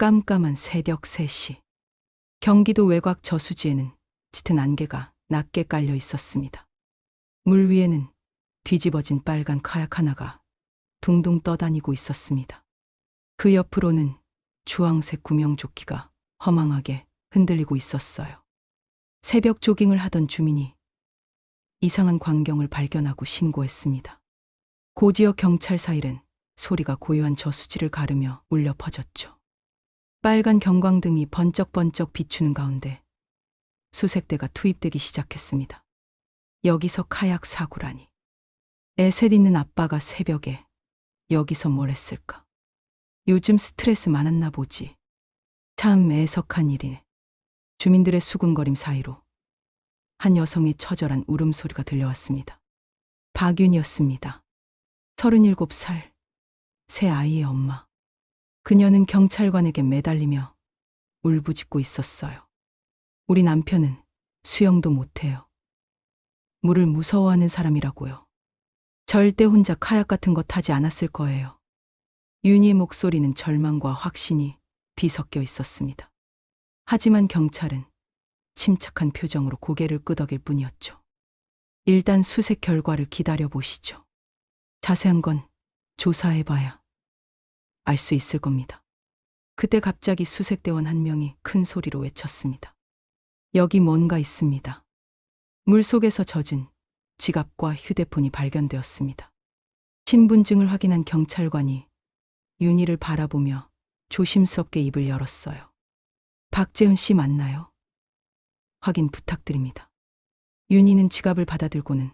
깜깜한 새벽 3시. 경기도 외곽 저수지에는 짙은 안개가 낮게 깔려 있었습니다. 물 위에는 뒤집어진 빨간 카약 하나가 둥둥 떠다니고 있었습니다. 그 옆으로는 주황색 구명조끼가 허망하게 흔들리고 있었어요. 새벽 조깅을 하던 주민이 이상한 광경을 발견하고 신고했습니다. 고지역 경찰서 일은 소리가 고요한 저수지를 가르며 울려 퍼졌죠. 빨간 경광등이 번쩍번쩍 비추는 가운데 수색대가 투입되기 시작했습니다. 여기서 카약 사고라니. 애셋 있는 아빠가 새벽에 여기서 뭘 했을까? 요즘 스트레스 많았나 보지. 참 애석한 일이네. 주민들의 수군거림 사이로 한 여성의 처절한 울음소리가 들려왔습니다. 박윤이었습니다. 37살, 새 아이의 엄마. 그녀는 경찰관에게 매달리며 울부짖고 있었어요. 우리 남편은 수영도 못해요. 물을 무서워하는 사람이라고요. 절대 혼자 카약 같은 거 타지 않았을 거예요. 윤희의 목소리는 절망과 확신이 뒤섞여 있었습니다. 하지만 경찰은 침착한 표정으로 고개를 끄덕일 뿐이었죠. 일단 수색 결과를 기다려보시죠. 자세한 건 조사해봐야 알 수 있을 겁니다. 그때 갑자기 수색대원 한 명이 큰 소리로 외쳤습니다. 여기 뭔가 있습니다. 물속에서 젖은 지갑과 휴대폰이 발견되었습니다. 신분증을 확인한 경찰관이 윤희를 바라보며 조심스럽게 입을 열었어요. 박재훈 씨 맞나요? 확인 부탁드립니다. 윤희는 지갑을 받아들고는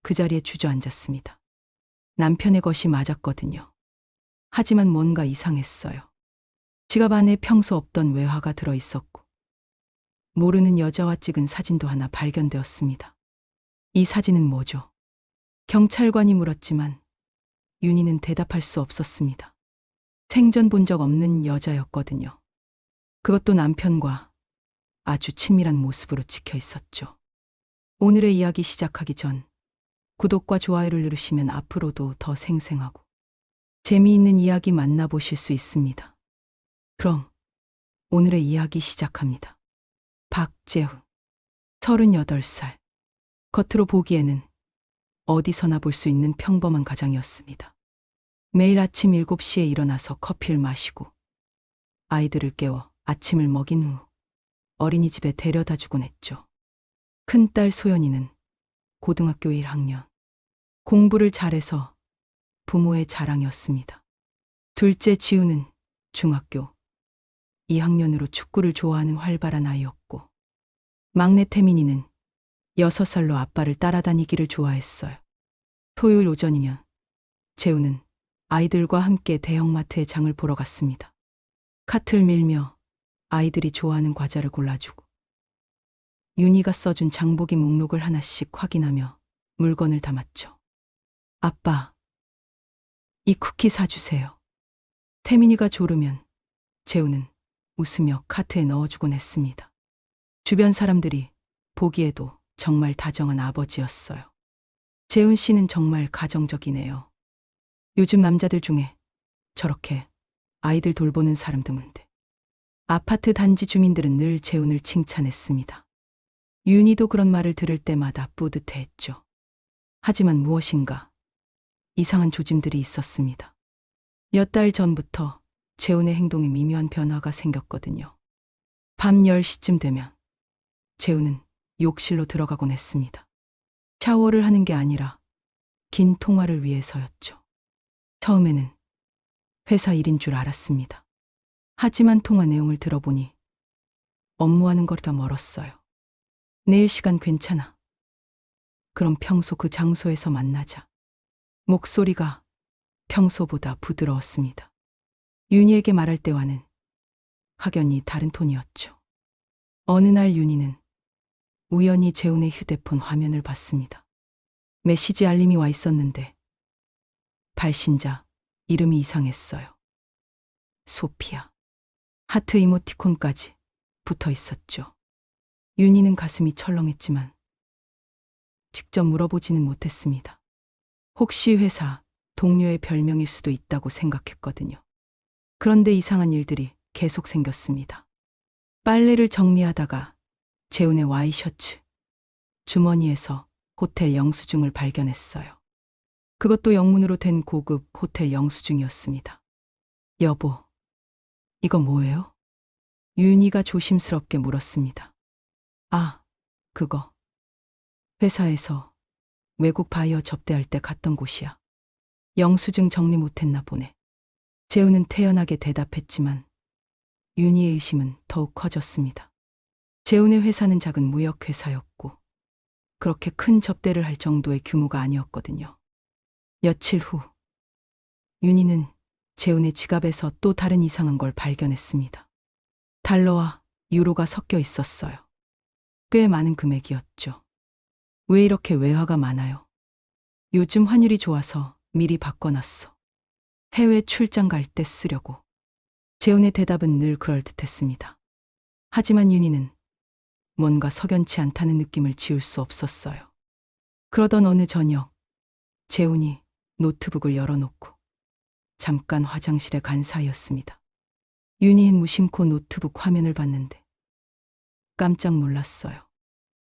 그 자리에 주저앉았습니다. 남편의 것이 맞았거든요. 하지만 뭔가 이상했어요. 지갑 안에 평소 없던 외화가 들어있었고 모르는 여자와 찍은 사진도 하나 발견되었습니다. 이 사진은 뭐죠? 경찰관이 물었지만 윤희는 대답할 수 없었습니다. 생전 본 적 없는 여자였거든요. 그것도 남편과 아주 친밀한 모습으로 찍혀 있었죠. 오늘의 이야기 시작하기 전 구독과 좋아요를 누르시면 앞으로도 더 생생하고 재미있는 이야기 만나보실 수 있습니다. 그럼 오늘의 이야기 시작합니다. 박재훈, 38살. 겉으로 보기에는 어디서나 볼 수 있는 평범한 가장이었습니다. 매일 아침 7시에 일어나서 커피를 마시고 아이들을 깨워 아침을 먹인 후 어린이집에 데려다 주곤 했죠. 큰딸 소연이는 고등학교 1학년. 공부를 잘해서 부모의 자랑이었습니다. 둘째 지우는 중학교 2학년으로 축구를 좋아하는 활발한 아이였고 막내 태민이는 6살로 아빠를 따라다니기를 좋아했어요. 토요일 오전이면 재우는 아이들과 함께 대형마트에 장을 보러 갔습니다. 카트를 밀며 아이들이 좋아하는 과자를 골라주고 윤희가 써준 장보기 목록을 하나씩 확인하며 물건을 담았죠. 아빠, 이 쿠키 사주세요. 태민이가 조르면 재우는 웃으며 카트에 넣어주곤 했습니다. 주변 사람들이 보기에도 정말 다정한 아버지였어요. 재훈 씨는 정말 가정적이네요. 요즘 남자들 중에 저렇게 아이들 돌보는 사람 드문데. 아파트 단지 주민들은 늘 재훈을 칭찬했습니다. 윤희도 그런 말을 들을 때마다 뿌듯해했죠. 하지만 무엇인가 이상한 조짐들이 있었습니다. 몇 달 전부터 재훈의 행동에 미묘한 변화가 생겼거든요. 밤 10시쯤 되면 재훈은 욕실로 들어가곤 했습니다. 샤워를 하는 게 아니라 긴 통화를 위해서였죠. 처음에는 회사 일인 줄 알았습니다. 하지만 통화 내용을 들어보니 업무하는 거리가 멀었어요. 내일 시간 괜찮아. 그럼 평소 그 장소에서 만나자. 목소리가 평소보다 부드러웠습니다. 윤희에게 말할 때와는 확연히 다른 톤이었죠. 어느 날 윤희는 우연히 재훈의 휴대폰 화면을 봤습니다. 메시지 알림이 와 있었는데 발신자 이름이 이상했어요. 소피아. 하트 이모티콘까지 붙어 있었죠. 윤희는 가슴이 철렁했지만 직접 물어보지는 못했습니다. 혹시 회사 동료의 별명일 수도 있다고 생각했거든요. 그런데 이상한 일들이 계속 생겼습니다. 빨래를 정리하다가 재훈의 와이셔츠 주머니에서 호텔 영수증을 발견했어요. 그것도 영문으로 된 고급 호텔 영수증이었습니다. 여보, 이거 뭐예요? 윤희가 조심스럽게 물었습니다. 아, 그거. 회사에서 외국 바이어 접대할 때 갔던 곳이야. 영수증 정리 못했나 보네. 재훈은 태연하게 대답했지만 윤희의 의심은 더욱 커졌습니다. 재훈의 회사는 작은 무역회사였고 그렇게 큰 접대를 할 정도의 규모가 아니었거든요. 며칠 후 윤희는 재훈의 지갑에서 또 다른 이상한 걸 발견했습니다. 달러와 유로가 섞여 있었어요. 꽤 많은 금액이었죠. 왜 이렇게 외화가 많아요? 요즘 환율이 좋아서 미리 바꿔놨어. 해외 출장 갈 때 쓰려고. 재훈의 대답은 늘 그럴듯했습니다. 하지만 윤희는 뭔가 석연치 않다는 느낌을 지울 수 없었어요. 그러던 어느 저녁, 재훈이 노트북을 열어놓고 잠깐 화장실에 간 사이였습니다. 윤희는 무심코 노트북 화면을 봤는데 깜짝 놀랐어요.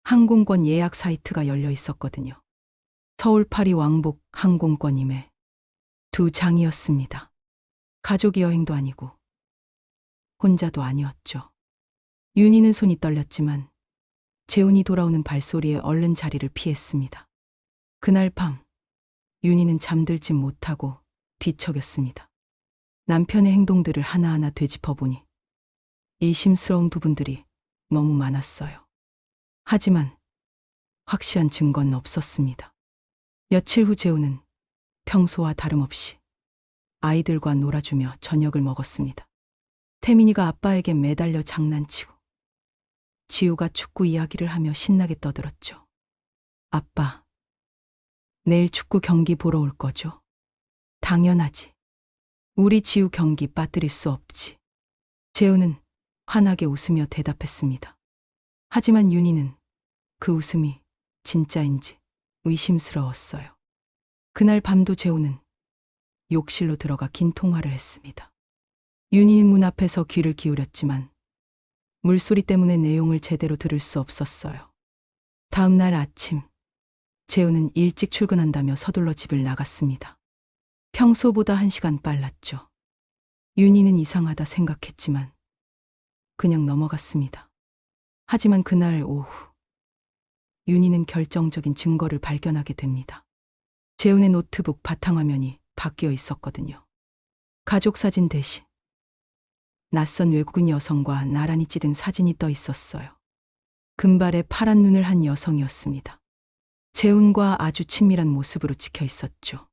항공권 예약 사이트가 열려 있었거든요. 서울 파리 왕복 항공권 임해 2장이었습니다. 가족 여행도 아니고 혼자도 아니었죠. 윤희는 손이 떨렸지만 재훈이 돌아오는 발소리에 얼른 자리를 피했습니다. 그날 밤 윤희는 잠들지 못하고 뒤척였습니다. 남편의 행동들을 하나하나 되짚어보니 의심스러운 부분들이 너무 많았어요. 하지만 확실한 증거는 없었습니다. 며칠 후 재훈은 평소와 다름없이 아이들과 놀아주며 저녁을 먹었습니다. 태민이가 아빠에게 매달려 장난치고 지우가 축구 이야기를 하며 신나게 떠들었죠. 아빠, 내일 축구 경기 보러 올 거죠? 당연하지. 우리 지우 경기 빠뜨릴 수 없지. 재훈은 환하게 웃으며 대답했습니다. 하지만 윤희는 그 웃음이 진짜인지 의심스러웠어요. 그날 밤도 재훈은 욕실로 들어가 긴 통화를 했습니다. 윤희는 문 앞에서 귀를 기울였지만 물소리 때문에 내용을 제대로 들을 수 없었어요. 다음 날 아침, 재훈은 일찍 출근한다며 서둘러 집을 나갔습니다. 평소보다 1시간 빨랐죠. 윤희는 이상하다 생각했지만 그냥 넘어갔습니다. 하지만 그날 오후, 윤희는 결정적인 증거를 발견하게 됩니다. 재훈의 노트북 바탕화면이 바뀌어 있었거든요. 가족 사진 대신 낯선 외국인 여성과 나란히 찍은 사진이 떠 있었어요. 금발에 파란 눈을 한 여성이었습니다. 재훈과 아주 친밀한 모습으로 찍혀 있었죠.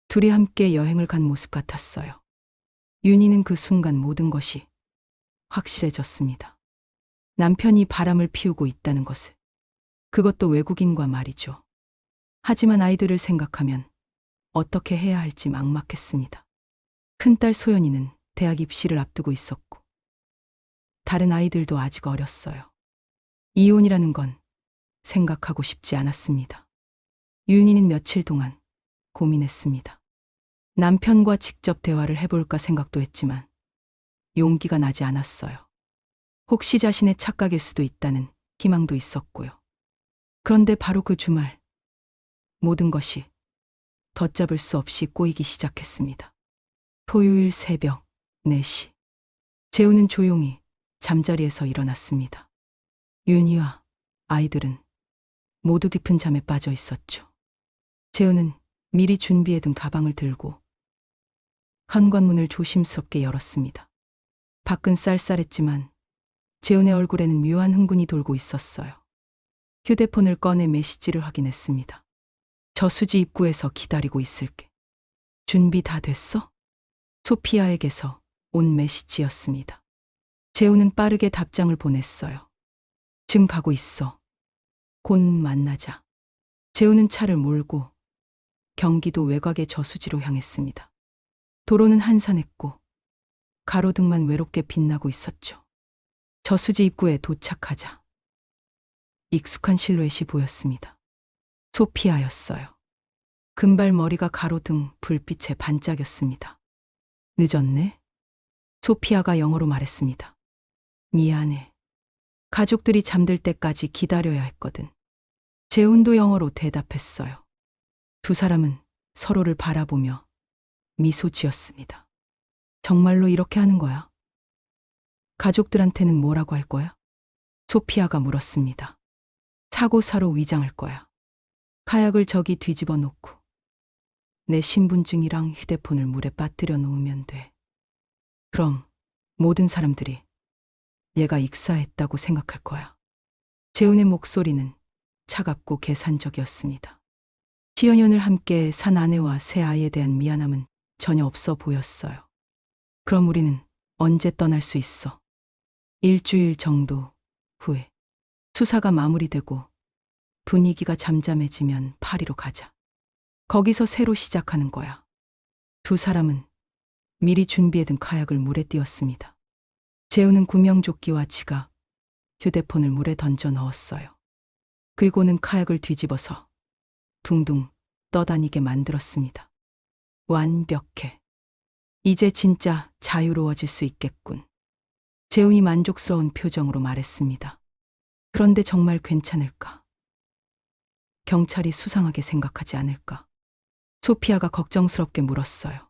둘이 함께 여행을 간 모습 같았어요. 윤희는 그 순간 모든 것이 확실해졌습니다. 남편이 바람을 피우고 있다는 것을. 그것도 외국인과 말이죠. 하지만 아이들을 생각하면 어떻게 해야 할지 막막했습니다. 큰딸 소연이는 대학 입시를 앞두고 있었고 다른 아이들도 아직 어렸어요. 이혼이라는 건 생각하고 싶지 않았습니다. 윤희는 며칠 동안 고민했습니다. 남편과 직접 대화를 해볼까 생각도 했지만 용기가 나지 않았어요. 혹시 자신의 착각일 수도 있다는 기망도 있었고요. 그런데 바로 그 주말 모든 것이 걷잡을 수 없이 꼬이기 시작했습니다. 토요일 새벽 4시 재훈은 조용히 잠자리에서 일어났습니다. 윤희와 아이들은 모두 깊은 잠에 빠져 있었죠. 재훈은 미리 준비해둔 가방을 들고 현관문을 조심스럽게 열었습니다. 밖은 쌀쌀했지만 재훈의 얼굴에는 묘한 흥분이 돌고 있었어요. 휴대폰을 꺼내 메시지를 확인했습니다. 저수지 입구에서 기다리고 있을게. 준비 다 됐어? 소피아에게서 온 메시지였습니다. 재훈은 빠르게 답장을 보냈어요. 지금 가고 있어. 곧 만나자. 재훈은 차를 몰고 경기도 외곽의 저수지로 향했습니다. 도로는 한산했고 가로등만 외롭게 빛나고 있었죠. 저수지 입구에 도착하자 익숙한 실루엣이 보였습니다. 소피아였어요. 금발 머리가 가로등 불빛에 반짝였습니다. 늦었네? 소피아가 영어로 말했습니다. 미안해. 가족들이 잠들 때까지 기다려야 했거든. 재훈도 영어로 대답했어요. 두 사람은 서로를 바라보며 미소 지었습니다. 정말로 이렇게 하는 거야? 가족들한테는 뭐라고 할 거야? 소피아가 물었습니다. 사고사로 위장할 거야. 카약을 저기 뒤집어 놓고 내 신분증이랑 휴대폰을 물에 빠뜨려 놓으면 돼. 그럼 모든 사람들이 얘가 익사했다고 생각할 거야. 재훈의 목소리는 차갑고 계산적이었습니다. 10여년을 함께 산 아내와 새 아이에 대한 미안함은 전혀 없어 보였어요. 그럼 우리는 언제 떠날 수 있어? 일주일 정도 후에. 수사가 마무리되고 분위기가 잠잠해지면 파리로 가자. 거기서 새로 시작하는 거야. 두 사람은 미리 준비해둔 카약을 물에 띄웠습니다. 재훈은 구명조끼와 지갑, 휴대폰을 물에 던져 넣었어요. 그리고는 카약을 뒤집어서 둥둥 떠다니게 만들었습니다. 완벽해. 이제 진짜 자유로워질 수 있겠군. 재훈이 만족스러운 표정으로 말했습니다. 그런데 정말 괜찮을까? 경찰이 수상하게 생각하지 않을까? 소피아가 걱정스럽게 물었어요.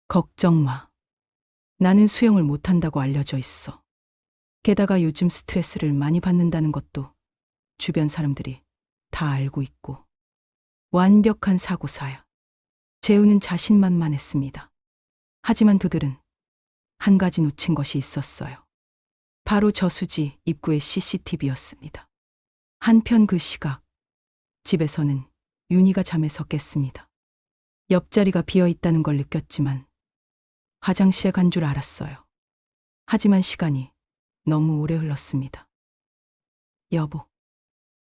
걱정 마. 나는 수영을 못한다고 알려져 있어. 게다가 요즘 스트레스를 많이 받는다는 것도 주변 사람들이 다 알고 있고. 완벽한 사고사야. 재훈은 자신만만했습니다. 하지만 그들은 한 가지 놓친 것이 있었어요. 바로 저수지 입구의 CCTV였습니다. 한편 그 시각, 집에서는 윤희가 잠에서 깼습니다. 옆자리가 비어 있다는 걸 느꼈지만 화장실에 간 줄 알았어요. 하지만 시간이 너무 오래 흘렀습니다. 여보,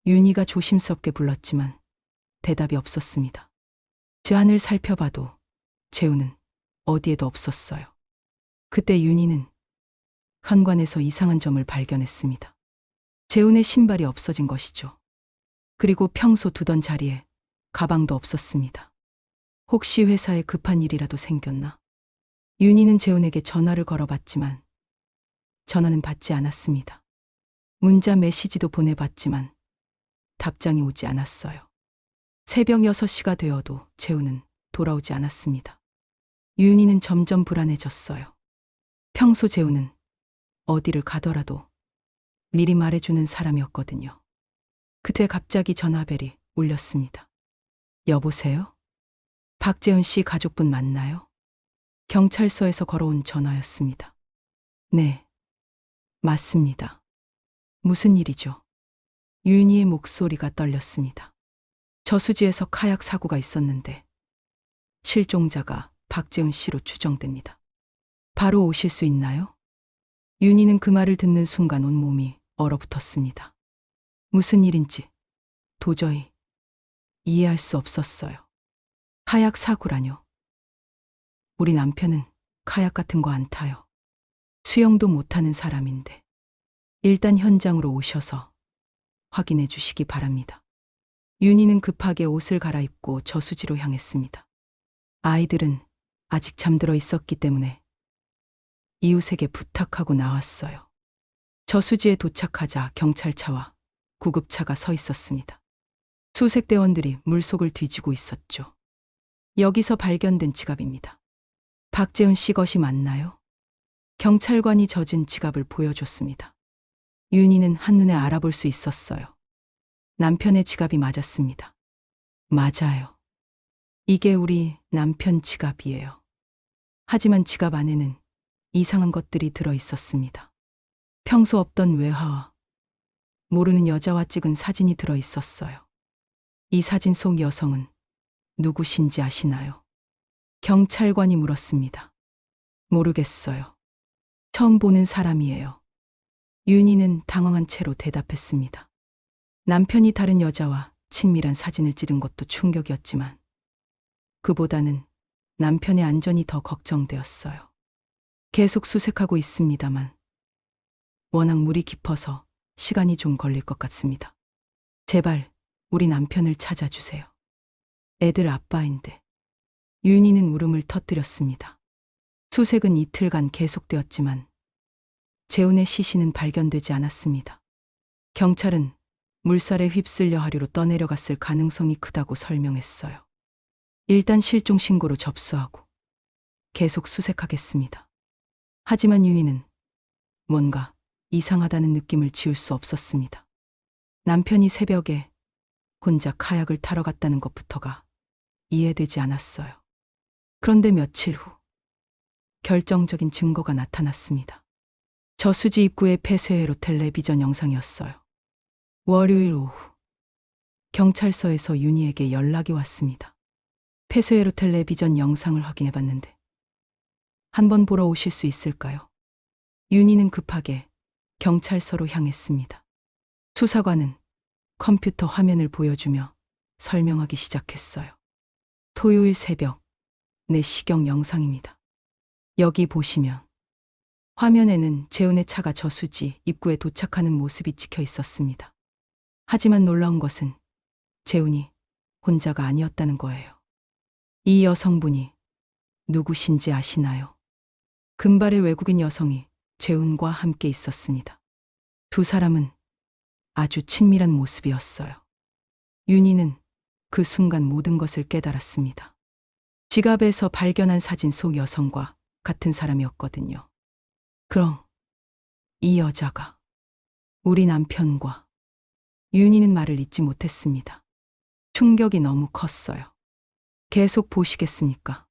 윤희가 조심스럽게 불렀지만 대답이 없었습니다. 제 안을 살펴봐도 재훈은 어디에도 없었어요. 그때 윤희는 현관에서 이상한 점을 발견했습니다. 재훈의 신발이 없어진 것이죠. 그리고 평소 두던 자리에 가방도 없었습니다. 혹시 회사에 급한 일이라도 생겼나? 윤희는 재훈에게 전화를 걸어봤지만 전화는 받지 않았습니다. 문자 메시지도 보내봤지만 답장이 오지 않았어요. 새벽 6시가 되어도 재훈은 돌아오지 않았습니다. 윤희는 점점 불안해졌어요. 평소 재훈은 어디를 가더라도 미리 말해주는 사람이었거든요. 그때 갑자기 전화벨이 울렸습니다. 여보세요? 박재훈 씨 가족분 맞나요? 경찰서에서 걸어온 전화였습니다. 네, 맞습니다. 무슨 일이죠? 윤희의 목소리가 떨렸습니다. 저수지에서 카약 사고가 있었는데 실종자가 박재훈 씨로 추정됩니다. 바로 오실 수 있나요? 윤희는 그 말을 듣는 순간 온몸이 얼어붙었습니다. 무슨 일인지 도저히 이해할 수 없었어요. 카약 사고라뇨. 우리 남편은 카약 같은 거 안 타요. 수영도 못하는 사람인데. 일단 현장으로 오셔서 확인해 주시기 바랍니다. 윤희는 급하게 옷을 갈아입고 저수지로 향했습니다. 아이들은 아직 잠들어 있었기 때문에 이웃에게 부탁하고 나왔어요. 저수지에 도착하자 경찰차와 구급차가 서 있었습니다. 수색 대원들이 물속을 뒤지고 있었죠. 여기서 발견된 지갑입니다. 박재훈 씨 것이 맞나요? 경찰관이 젖은 지갑을 보여줬습니다. 윤희는 한눈에 알아볼 수 있었어요. 남편의 지갑이 맞았습니다. 맞아요. 이게 우리 남편 지갑이에요. 하지만 지갑 안에는 이상한 것들이 들어 있었습니다. 평소 없던 외화와 모르는 여자와 찍은 사진이 들어 있었어요. 이 사진 속 여성은 누구신지 아시나요? 경찰관이 물었습니다. 모르겠어요. 처음 보는 사람이에요. 윤희는 당황한 채로 대답했습니다. 남편이 다른 여자와 친밀한 사진을 찍은 것도 충격이었지만 그보다는 남편의 안전이 더 걱정되었어요. 계속 수색하고 있습니다만 워낙 물이 깊어서 시간이 좀 걸릴 것 같습니다. 제발 우리 남편을 찾아주세요. 애들 아빠인데. 윤희는 울음을 터뜨렸습니다. 수색은 이틀간 계속되었지만 재훈의 시신은 발견되지 않았습니다. 경찰은 물살에 휩쓸려 하류로 떠내려갔을 가능성이 크다고 설명했어요. 일단 실종 신고로 접수하고 계속 수색하겠습니다. 하지만 유이는 뭔가 이상하다는 느낌을 지울 수 없었습니다. 남편이 새벽에 혼자 카약을 타러 갔다는 것부터가 이해되지 않았어요. 그런데 며칠 후 결정적인 증거가 나타났습니다. 저수지 입구의 폐쇄회로 텔레비전 영상이었어요. 월요일 오후 경찰서에서 윤희에게 연락이 왔습니다. 폐쇄회로 텔레비전 영상을 확인해봤는데 한번 보러 오실 수 있을까요? 윤희는 급하게 경찰서로 향했습니다. 수사관은 컴퓨터 화면을 보여주며 설명하기 시작했어요. 토요일 새벽 4시경 영상입니다. 여기 보시면 화면에는 재훈의 차가 저수지 입구에 도착하는 모습이 찍혀 있었습니다. 하지만 놀라운 것은 재훈이 혼자가 아니었다는 거예요. 이 여성분이 누구신지 아시나요? 금발의 외국인 여성이 재훈과 함께 있었습니다. 두 사람은 아주 친밀한 모습이었어요. 윤희는 그 순간 모든 것을 깨달았습니다. 지갑에서 발견한 사진 속 여성과 같은 사람이었거든요. 그럼 이 여자가 우리 남편과 윤희는 말을 잇지 못했습니다. 충격이 너무 컸어요. 계속 보시겠습니까?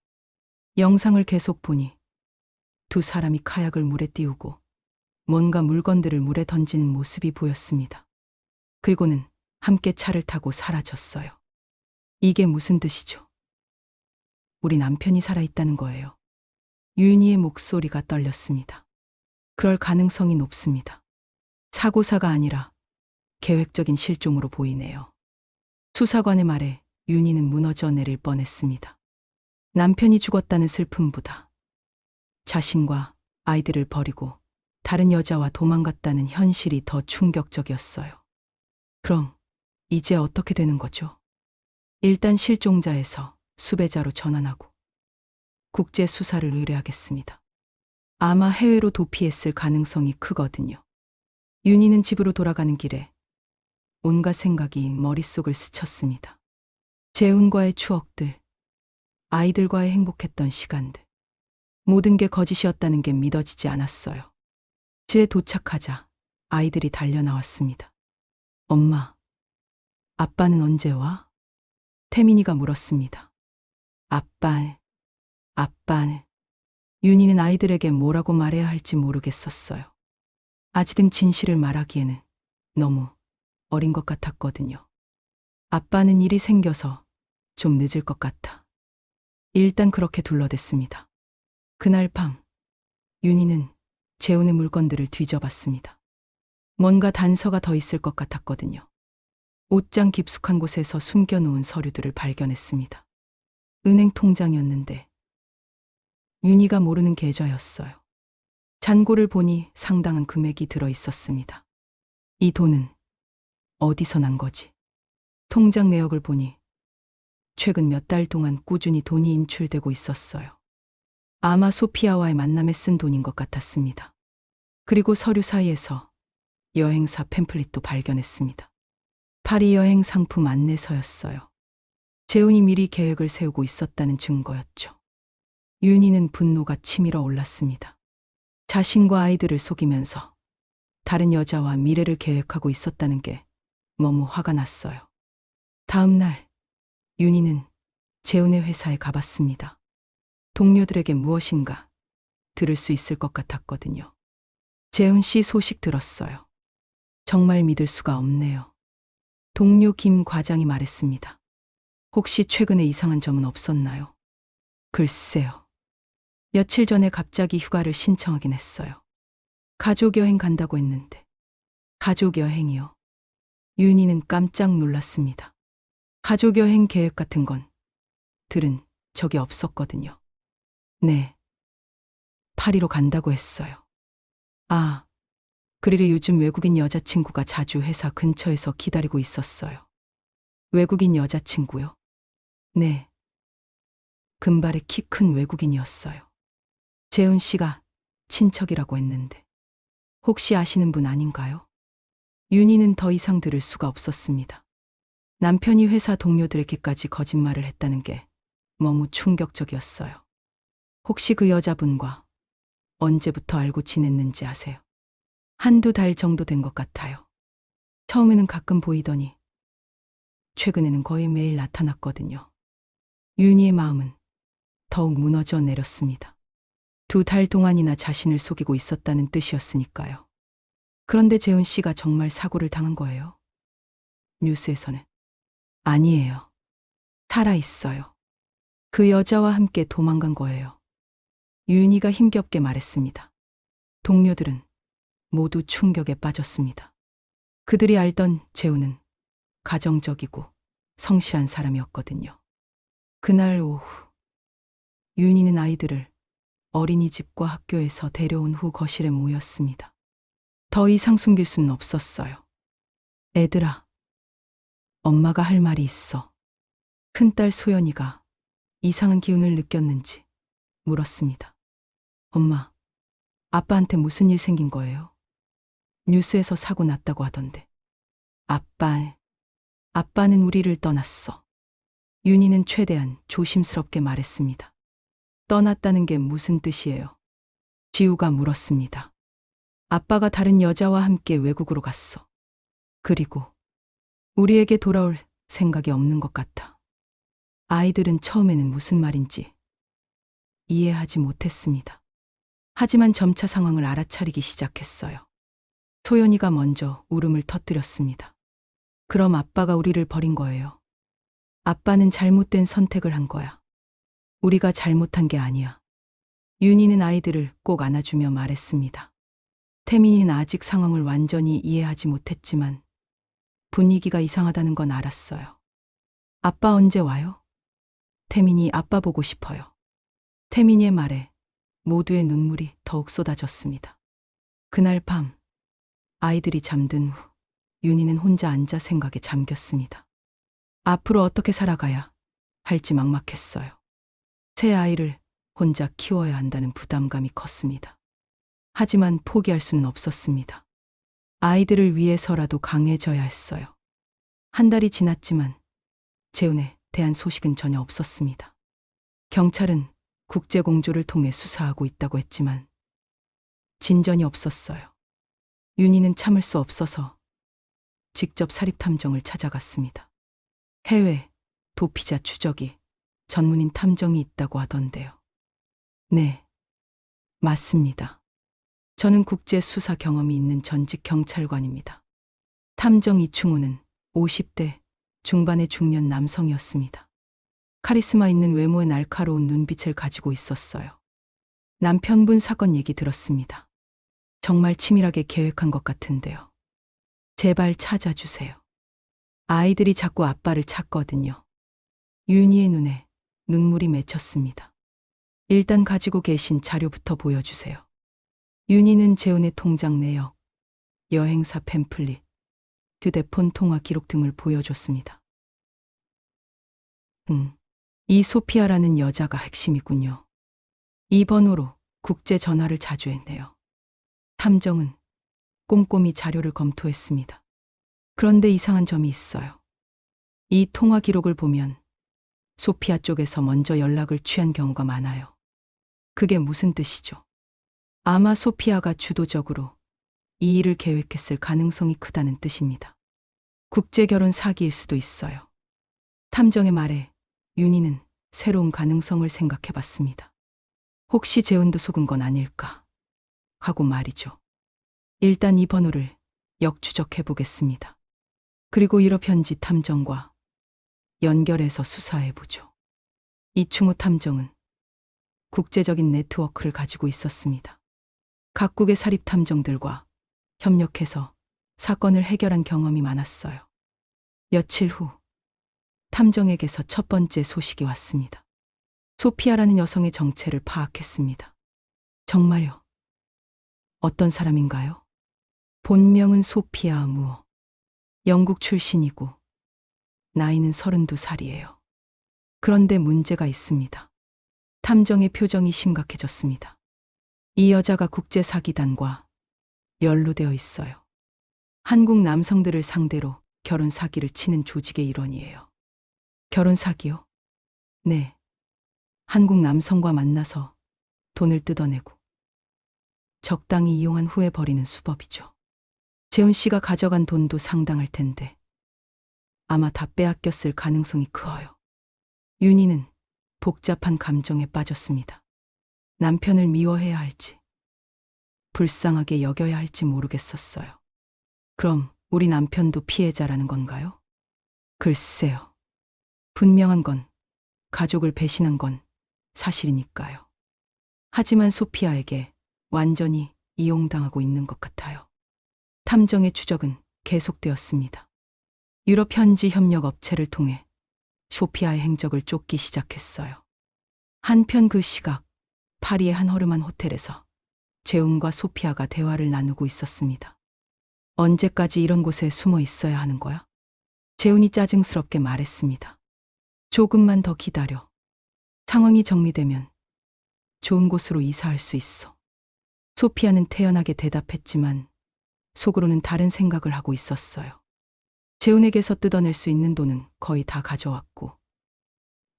영상을 계속 보니 두 사람이 카약을 물에 띄우고 뭔가 물건들을 물에 던지는 모습이 보였습니다. 그리고는 함께 차를 타고 사라졌어요. 이게 무슨 뜻이죠? 우리 남편이 살아있다는 거예요. 윤희의 목소리가 떨렸습니다. 그럴 가능성이 높습니다. 사고사가 아니라 계획적인 실종으로 보이네요. 수사관의 말에 윤희는 무너져 내릴 뻔했습니다. 남편이 죽었다는 슬픔보다 자신과 아이들을 버리고 다른 여자와 도망갔다는 현실이 더 충격적이었어요. 그럼 이제 어떻게 되는 거죠? 일단 실종자에서 수배자로 전환하고 국제 수사를 의뢰하겠습니다. 아마 해외로 도피했을 가능성이 크거든요. 윤희는 집으로 돌아가는 길에 온갖 생각이 머릿속을 스쳤습니다. 재훈과의 추억들, 아이들과의 행복했던 시간들, 모든 게 거짓이었다는 게 믿어지지 않았어요. 집에 도착하자 아이들이 달려나왔습니다. 엄마, 아빠는 언제 와? 태민이가 물었습니다. 아빠는. 윤희는 아이들에게 뭐라고 말해야 할지 모르겠었어요. 아직은 진실을 말하기에는 너무 어린 것 같았거든요. 아빠는 일이 생겨서 좀 늦을 것 같아. 일단 그렇게 둘러댔습니다. 그날 밤 윤희는 재훈의 물건들을 뒤져봤습니다. 뭔가 단서가 더 있을 것 같았거든요. 옷장 깊숙한 곳에서 숨겨놓은 서류들을 발견했습니다. 은행 통장이었는데 윤희가 모르는 계좌였어요. 잔고를 보니 상당한 금액이 들어 있었습니다. 이 돈은 어디서 난 거지? 통장 내역을 보니 최근 몇 달 동안 꾸준히 돈이 인출되고 있었어요. 아마 소피아와의 만남에 쓴 돈인 것 같았습니다. 그리고 서류 사이에서 여행사 팸플릿도 발견했습니다. 파리 여행 상품 안내서였어요. 재훈이 미리 계획을 세우고 있었다는 증거였죠. 윤희는 분노가 치밀어 올랐습니다. 자신과 아이들을 속이면서 다른 여자와 미래를 계획하고 있었다는 게 너무 화가 났어요. 다음 날 윤희는 재훈의 회사에 가봤습니다. 동료들에게 무엇인가 들을 수 있을 것 같았거든요. 재훈 씨 소식 들었어요. 정말 믿을 수가 없네요. 동료 김 과장이 말했습니다. 혹시 최근에 이상한 점은 없었나요? 글쎄요. 며칠 전에 갑자기 휴가를 신청하긴 했어요. 가족 여행 간다고 했는데. 가족 여행이요? 윤희는 깜짝 놀랐습니다. 가족 여행 계획 같은 건 들은 적이 없었거든요. 네. 파리로 간다고 했어요. 아, 그리고 요즘 외국인 여자친구가 자주 회사 근처에서 기다리고 있었어요. 외국인 여자친구요? 네. 금발의 키 큰 외국인이었어요. 재훈 씨가 친척이라고 했는데 혹시 아시는 분 아닌가요? 윤희는 더 이상 들을 수가 없었습니다. 남편이 회사 동료들에게까지 거짓말을 했다는 게 너무 충격적이었어요. 혹시 그 여자분과 언제부터 알고 지냈는지 아세요? 한두 달 정도 된 것 같아요. 처음에는 가끔 보이더니 최근에는 거의 매일 나타났거든요. 윤희의 마음은 더욱 무너져 내렸습니다. 2달 동안이나 자신을 속이고 있었다는 뜻이었으니까요. 그런데 재훈 씨가 정말 사고를 당한 거예요. 뉴스에서는 아니에요. 살아 있어요. 그 여자와 함께 도망간 거예요. 윤희가 힘겹게 말했습니다. 동료들은 모두 충격에 빠졌습니다. 그들이 알던 재훈은 가정적이고 성실한 사람이었거든요. 그날 오후 윤희는 아이들을 어린이집과 학교에서 데려온 후 거실에 모였습니다. 더 이상 숨길 수는 없었어요. 애들아, 엄마가 할 말이 있어. 큰딸 소연이가 이상한 기운을 느꼈는지 물었습니다. 엄마, 아빠한테 무슨 일 생긴 거예요? 뉴스에서 사고 났다고 하던데. 아빠는 우리를 떠났어. 윤희는 최대한 조심스럽게 말했습니다. 떠났다는 게 무슨 뜻이에요? 지우가 물었습니다. 아빠가 다른 여자와 함께 외국으로 갔어. 그리고 우리에게 돌아올 생각이 없는 것 같아. 아이들은 처음에는 무슨 말인지 이해하지 못했습니다. 하지만 점차 상황을 알아차리기 시작했어요. 소연이가 먼저 울음을 터뜨렸습니다. 그럼 아빠가 우리를 버린 거예요. 아빠는 잘못된 선택을 한 거야. 우리가 잘못한 게 아니야. 윤희는 아이들을 꼭 안아주며 말했습니다. 태민이는 아직 상황을 완전히 이해하지 못했지만 분위기가 이상하다는 건 알았어요. 아빠 언제 와요? 태민이 아빠 보고 싶어요. 태민이의 말에 모두의 눈물이 더욱 쏟아졌습니다. 그날 밤 아이들이 잠든 후 윤희는 혼자 앉아 생각에 잠겼습니다. 앞으로 어떻게 살아가야 할지 막막했어요. 새 아이를 혼자 키워야 한다는 부담감이 컸습니다. 하지만 포기할 수는 없었습니다. 아이들을 위해서라도 강해져야 했어요. 한 달이 지났지만 재훈에 대한 소식은 전혀 없었습니다. 경찰은 국제공조를 통해 수사하고 있다고 했지만 진전이 없었어요. 윤희는 참을 수 없어서 직접 사립탐정을 찾아갔습니다. 해외 도피자 추적이 전문인 탐정이 있다고 하던데요. 네, 맞습니다. 저는 국제 수사 경험이 있는 전직 경찰관입니다. 탐정 이충우는 50대 중반의 중년 남성이었습니다. 카리스마 있는 외모에 날카로운 눈빛을 가지고 있었어요. 남편분 사건 얘기 들었습니다. 정말 치밀하게 계획한 것 같은데요. 제발 찾아주세요. 아이들이 자꾸 아빠를 찾거든요. 윤희의 눈에 눈물이 맺혔습니다. 일단 가지고 계신 자료부터 보여주세요. 윤희는 재훈의 통장 내역, 여행사 팸플릿, 휴대폰 통화 기록 등을 보여줬습니다. 이 소피아라는 여자가 핵심이군요. 이 번호로 국제 전화를 자주 했네요. 탐정은 꼼꼼히 자료를 검토했습니다. 그런데 이상한 점이 있어요. 이 통화 기록을 보면 소피아 쪽에서 먼저 연락을 취한 경우가 많아요. 그게 무슨 뜻이죠? 아마 소피아가 주도적으로 이 일을 계획했을 가능성이 크다는 뜻입니다. 국제결혼 사기일 수도 있어요. 탐정의 말에 윤희는 새로운 가능성을 생각해봤습니다. 혹시 재훈도 속은 건 아닐까 하고 말이죠. 일단 이 번호를 역추적해보겠습니다. 그리고 일어 편지 탐정과 연결해서 수사해보죠. 이충호 탐정은 국제적인 네트워크를 가지고 있었습니다. 각국의 사립탐정들과 협력해서 사건을 해결한 경험이 많았어요. 며칠 후 탐정에게서 첫 번째 소식이 왔습니다. 소피아라는 여성의 정체를 파악했습니다. 정말요? 어떤 사람인가요? 본명은 소피아 무어. 영국 출신이고 나이는 32살이에요. 그런데 문제가 있습니다. 탐정의 표정이 심각해졌습니다. 이 여자가 국제사기단과 연루되어 있어요. 한국 남성들을 상대로 결혼 사기를 치는 조직의 일원이에요. 결혼 사기요? 네. 한국 남성과 만나서 돈을 뜯어내고 적당히 이용한 후에 버리는 수법이죠. 재훈 씨가 가져간 돈도 상당할 텐데 아마 다 빼앗겼을 가능성이 커요. 윤희는 복잡한 감정에 빠졌습니다. 남편을 미워해야 할지, 불쌍하게 여겨야 할지 모르겠었어요. 그럼 우리 남편도 피해자라는 건가요? 글쎄요. 분명한 건 가족을 배신한 건 사실이니까요. 하지만 소피아에게 완전히 이용당하고 있는 것 같아요. 탐정의 추적은 계속되었습니다. 유럽 현지 협력 업체를 통해 소피아의 행적을 쫓기 시작했어요. 한편 그 시각 파리의 한 허름한 호텔에서 재훈과 소피아가 대화를 나누고 있었습니다. 언제까지 이런 곳에 숨어 있어야 하는 거야? 재훈이 짜증스럽게 말했습니다. 조금만 더 기다려. 상황이 정리되면 좋은 곳으로 이사할 수 있어. 소피아는 태연하게 대답했지만 속으로는 다른 생각을 하고 있었어요. 재훈에게서 뜯어낼 수 있는 돈은 거의 다 가져왔고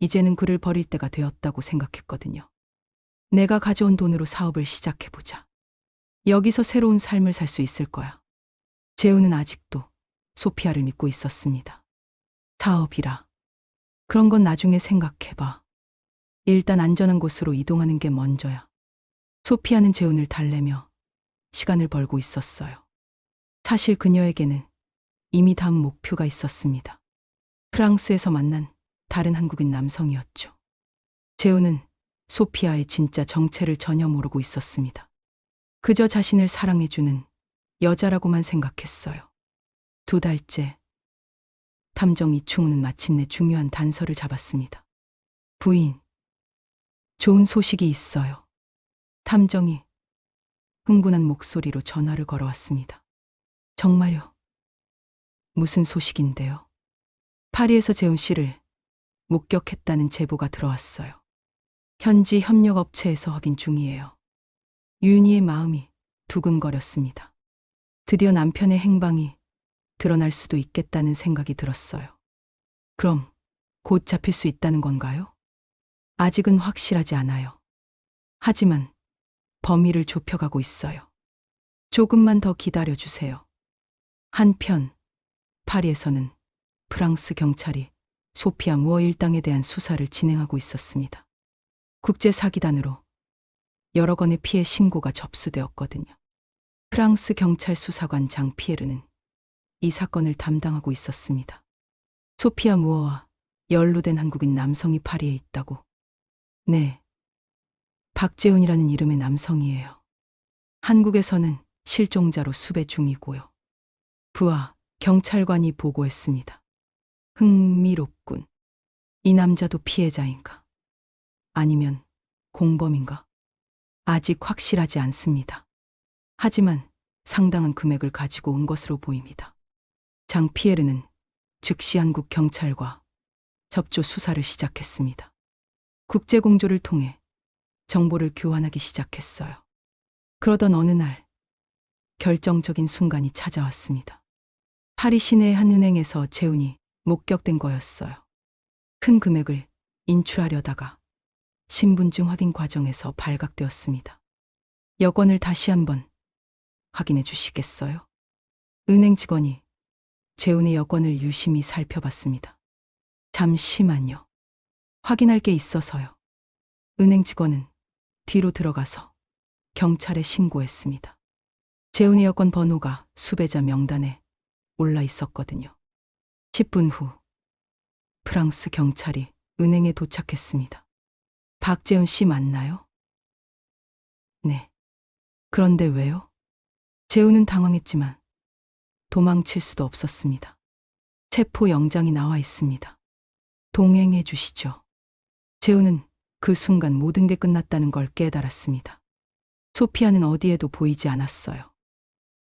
이제는 그를 버릴 때가 되었다고 생각했거든요. 내가 가져온 돈으로 사업을 시작해보자. 여기서 새로운 삶을 살 수 있을 거야. 재훈은 아직도 소피아를 믿고 있었습니다. 사업이라. 그런 건 나중에 생각해봐. 일단 안전한 곳으로 이동하는 게 먼저야. 소피아는 재훈을 달래며 시간을 벌고 있었어요. 사실 그녀에게는 이미 다음 목표가 있었습니다. 프랑스에서 만난 다른 한국인 남성이었죠. 재훈은 소피아의 진짜 정체를 전혀 모르고 있었습니다. 그저 자신을 사랑해주는 여자라고만 생각했어요. 2달째, 탐정 이충우는 마침내 중요한 단서를 잡았습니다. 부인, 좋은 소식이 있어요. 탐정이 흥분한 목소리로 전화를 걸어왔습니다. 정말요? 무슨 소식인데요? 파리에서 재훈 씨를 목격했다는 제보가 들어왔어요. 현지 협력업체에서 확인 중이에요. 윤희의 마음이 두근거렸습니다. 드디어 남편의 행방이 드러날 수도 있겠다는 생각이 들었어요. 그럼 곧 잡힐 수 있다는 건가요? 아직은 확실하지 않아요. 하지만 범위를 좁혀가고 있어요. 조금만 더 기다려주세요. 한편 파리에서는 프랑스 경찰이 소피아 무어 일당에 대한 수사를 진행하고 있었습니다. 국제사기단으로 여러 건의 피해 신고가 접수되었거든요. 프랑스 경찰 수사관 장 피에르는 이 사건을 담당하고 있었습니다. 소피아 무어와 연루된 한국인 남성이 파리에 있다고. 네, 박재훈이라는 이름의 남성이에요. 한국에서는 실종자로 수배 중이고요. 부하 경찰관이 보고했습니다. 흥미롭군. 이 남자도 피해자인가? 아니면 공범인가? 아직 확실하지 않습니다. 하지만 상당한 금액을 가지고 온 것으로 보입니다. 장 피에르는 즉시 한국 경찰과 접조 수사를 시작했습니다. 국제공조를 통해 정보를 교환하기 시작했어요. 그러던 어느 날 결정적인 순간이 찾아왔습니다. 파리 시내의 한 은행에서 재훈이 목격된 거였어요. 큰 금액을 인출하려다가 신분증 확인 과정에서 발각되었습니다. 여권을 다시 한번 확인해 주시겠어요? 은행 직원이 재훈의 여권을 유심히 살펴봤습니다. 잠시만요. 확인할 게 있어서요. 은행 직원은 뒤로 들어가서 경찰에 신고했습니다. 재훈의 여권 번호가 수배자 명단에 올라 있었거든요. 10분 후 프랑스 경찰이 은행에 도착했습니다. 박재훈 씨 맞나요? 네. 그런데 왜요? 재훈은 당황했지만 도망칠 수도 없었습니다. 체포 영장이 나와 있습니다. 동행해 주시죠. 재훈은 그 순간 모든 게 끝났다는 걸 깨달았습니다. 소피아는 어디에도 보이지 않았어요.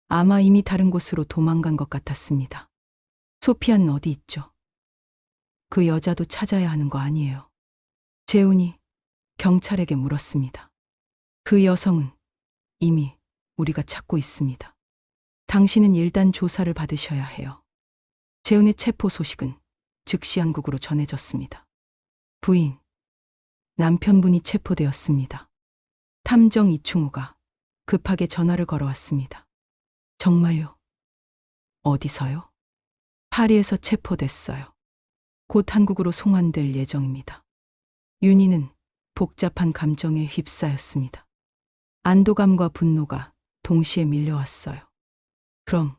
아마 이미 다른 곳으로 도망간 것 같았습니다. 소피아는 어디 있죠? 그 여자도 찾아야 하는 거 아니에요. 재훈이 경찰에게 물었습니다. 그 여성은 이미 우리가 찾고 있습니다. 당신은 일단 조사를 받으셔야 해요. 재훈의 체포 소식은 즉시 한국으로 전해졌습니다. 부인, 남편분이 체포되었습니다. 탐정 이충호가 급하게 전화를 걸어왔습니다. 정말요? 어디서요? 파리에서 체포됐어요. 곧 한국으로 송환될 예정입니다. 윤희는 복잡한 감정에 휩싸였습니다. 안도감과 분노가 동시에 밀려왔어요. 그럼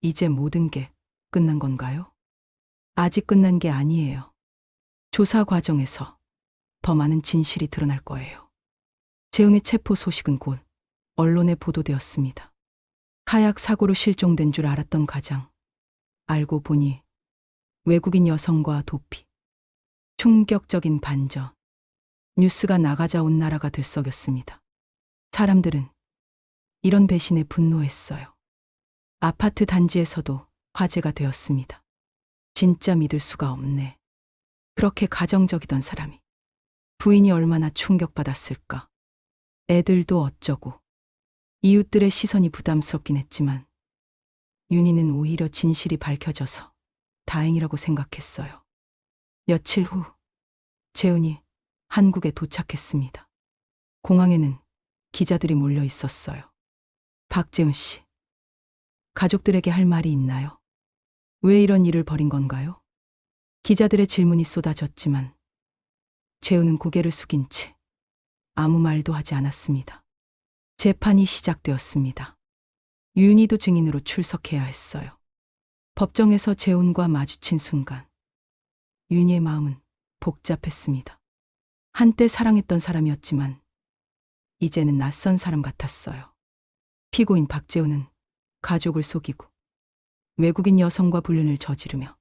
이제 모든 게 끝난 건가요? 아직 끝난 게 아니에요. 조사 과정에서 더 많은 진실이 드러날 거예요. 재훈의 체포 소식은 곧 언론에 보도되었습니다. 카약 사고로 실종된 줄 알았던 가장, 알고 보니 외국인 여성과 도피. 충격적인 반전. 뉴스가 나가자 온 나라가 들썩였습니다. 사람들은 이런 배신에 분노했어요. 아파트 단지에서도 화제가 되었습니다. 진짜 믿을 수가 없네. 그렇게 가정적이던 사람이. 부인이 얼마나 충격받았을까. 애들도 어쩌고. 이웃들의 시선이 부담스럽긴 했지만 윤희는 오히려 진실이 밝혀져서 다행이라고 생각했어요. 며칠 후 재훈이 한국에 도착했습니다. 공항에는 기자들이 몰려 있었어요. 박재훈 씨, 가족들에게 할 말이 있나요? 왜 이런 일을 벌인 건가요? 기자들의 질문이 쏟아졌지만 재훈은 고개를 숙인 채 아무 말도 하지 않았습니다. 재판이 시작되었습니다. 윤희도 증인으로 출석해야 했어요. 법정에서 재훈과 마주친 순간 윤희의 마음은 복잡했습니다. 한때 사랑했던 사람이었지만 이제는 낯선 사람 같았어요. 피고인 박재훈은 가족을 속이고 외국인 여성과 불륜을 저지르며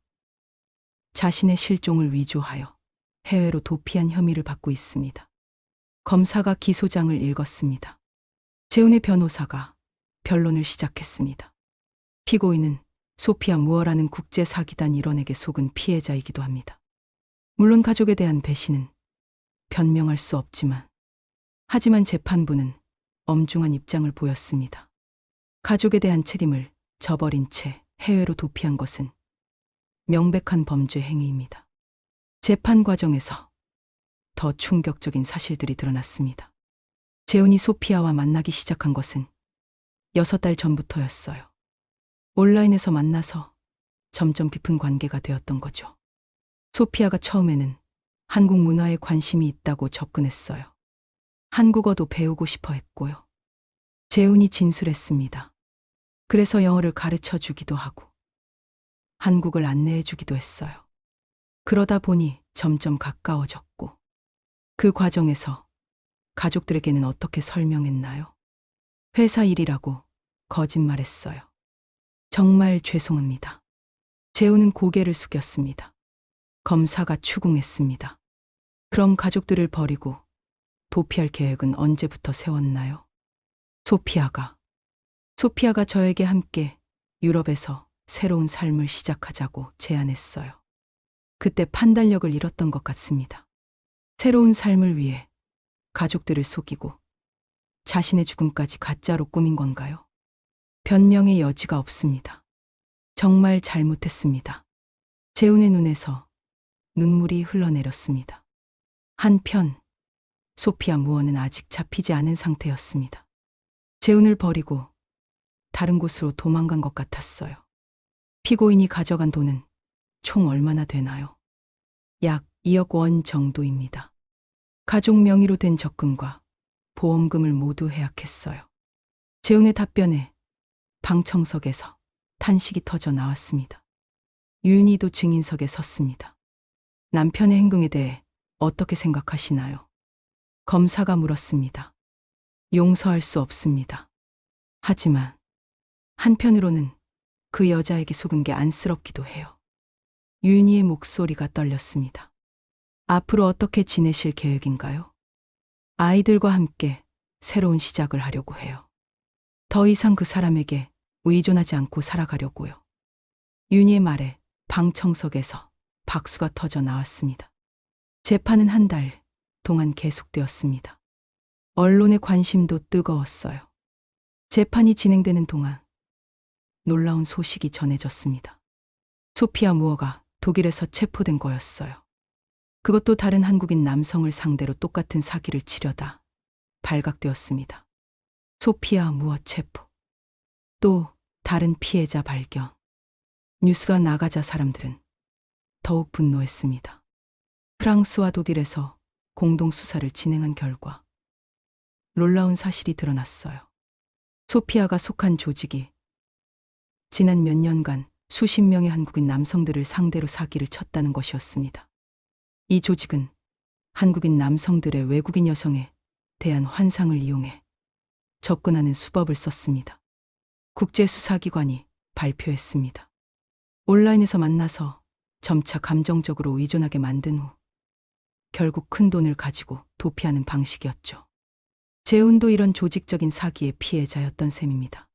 자신의 실종을 위조하여 해외로 도피한 혐의를 받고 있습니다. 검사가 기소장을 읽었습니다. 재훈의 변호사가 변론을 시작했습니다. 피고인은 소피아 무어라는 국제 사기단 일원에게 속은 피해자이기도 합니다. 물론 가족에 대한 배신은 변명할 수 없지만, 하지만 재판부는 엄중한 입장을 보였습니다. 가족에 대한 책임을 저버린 채 해외로 도피한 것은 명백한 범죄 행위입니다. 재판 과정에서 더 충격적인 사실들이 드러났습니다. 재훈이 소피아와 만나기 시작한 것은 6달 전부터였어요. 온라인에서 만나서 점점 깊은 관계가 되었던 거죠. 소피아가 처음에는 한국 문화에 관심이 있다고 접근했어요. 한국어도 배우고 싶어 했고요. 재훈이 진술했습니다. 그래서 영어를 가르쳐 주기도 하고 한국을 안내해 주기도 했어요. 그러다 보니 점점 가까워졌고, 그 과정에서 가족들에게는 어떻게 설명했나요? 회사 일이라고 거짓말했어요. 정말 죄송합니다. 재훈은 고개를 숙였습니다. 검사가 추궁했습니다. 그럼 가족들을 버리고 도피할 계획은 언제부터 세웠나요? 소피아가 저에게 함께 유럽에서 새로운 삶을 시작하자고 제안했어요. 그때 판단력을 잃었던 것 같습니다. 새로운 삶을 위해 가족들을 속이고 자신의 죽음까지 가짜로 꾸민 건가요? 변명의 여지가 없습니다. 정말 잘못했습니다. 재훈의 눈에서 눈물이 흘러내렸습니다. 한편 소피아 무어는 아직 잡히지 않은 상태였습니다. 재훈을 버리고 다른 곳으로 도망간 것 같았어요. 피고인이 가져간 돈은 총 얼마나 되나요? 약 2억 원 정도입니다. 가족 명의로 된 적금과 보험금을 모두 해약했어요. 재훈의 답변에 방청석에서 탄식이 터져 나왔습니다. 윤희도 증인석에 섰습니다. 남편의 행동에 대해 어떻게 생각하시나요? 검사가 물었습니다. 용서할 수 없습니다. 하지만 한편으로는 그 여자에게 속은 게 안쓰럽기도 해요. 윤희의 목소리가 떨렸습니다. 앞으로 어떻게 지내실 계획인가요? 아이들과 함께 새로운 시작을 하려고 해요. 더 이상 그 사람에게 의존하지 않고 살아가려고요. 윤희의 말에 방청석에서 박수가 터져 나왔습니다. 재판은 한 달 동안 계속되었습니다. 언론의 관심도 뜨거웠어요. 재판이 진행되는 동안 놀라운 소식이 전해졌습니다. 소피아 무어가 독일에서 체포된 거였어요. 그것도 다른 한국인 남성을 상대로 똑같은 사기를 치려다 발각되었습니다. 소피아 무어 체포. 또 다른 피해자 발견. 뉴스가 나가자 사람들은 더욱 분노했습니다. 프랑스와 독일에서 공동 수사를 진행한 결과 놀라운 사실이 드러났어요. 소피아가 속한 조직이 지난 몇 년간 수십 명의 한국인 남성들을 상대로 사기를 쳤다는 것이었습니다. 이 조직은 한국인 남성들의 외국인 여성에 대한 환상을 이용해 접근하는 수법을 썼습니다. 국제수사기관이 발표했습니다. 온라인에서 만나서 점차 감정적으로 의존하게 만든 후 결국 큰 돈을 가지고 도피하는 방식이었죠. 재훈도 이런 조직적인 사기의 피해자였던 셈입니다.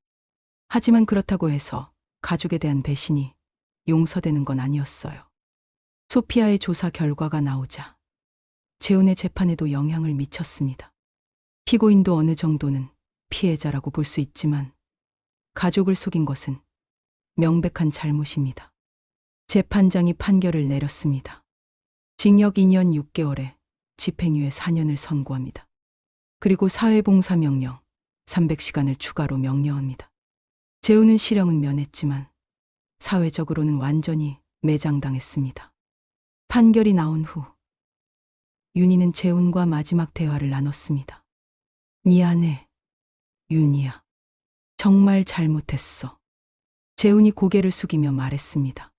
하지만 그렇다고 해서 가족에 대한 배신이 용서되는 건 아니었어요. 소피아의 조사 결과가 나오자 재훈의 재판에도 영향을 미쳤습니다. 피고인도 어느 정도는 피해자라고 볼 수 있지만 가족을 속인 것은 명백한 잘못입니다. 재판장이 판결을 내렸습니다. 징역 2년 6개월에 집행유예 4년을 선고합니다. 그리고 사회봉사 명령 300시간을 추가로 명령합니다. 재훈은 실형은 면했지만 사회적으로는 완전히 매장당했습니다. 판결이 나온 후 윤희는 재훈과 마지막 대화를 나눴습니다. 미안해, 윤희야. 정말 잘못했어. 재훈이 고개를 숙이며 말했습니다.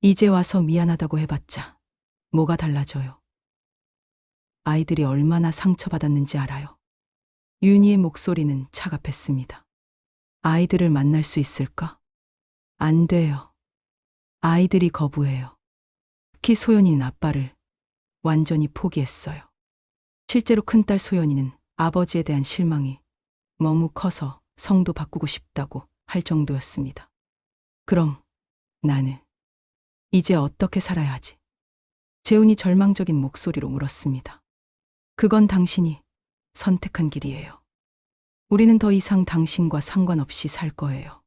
이제 와서 미안하다고 해봤자 뭐가 달라져요. 아이들이 얼마나 상처받았는지 알아요. 윤희의 목소리는 차갑했습니다. 아이들을 만날 수 있을까? 안 돼요. 아이들이 거부해요. 특히 소연이는 아빠를 완전히 포기했어요. 실제로 큰딸 소연이는 아버지에 대한 실망이 너무 커서 성도 바꾸고 싶다고 할 정도였습니다. 그럼 나는 이제 어떻게 살아야 하지? 재훈이 절망적인 목소리로 물었습니다. 그건 당신이 선택한 길이에요. 우리는 더 이상 당신과 상관없이 살 거예요.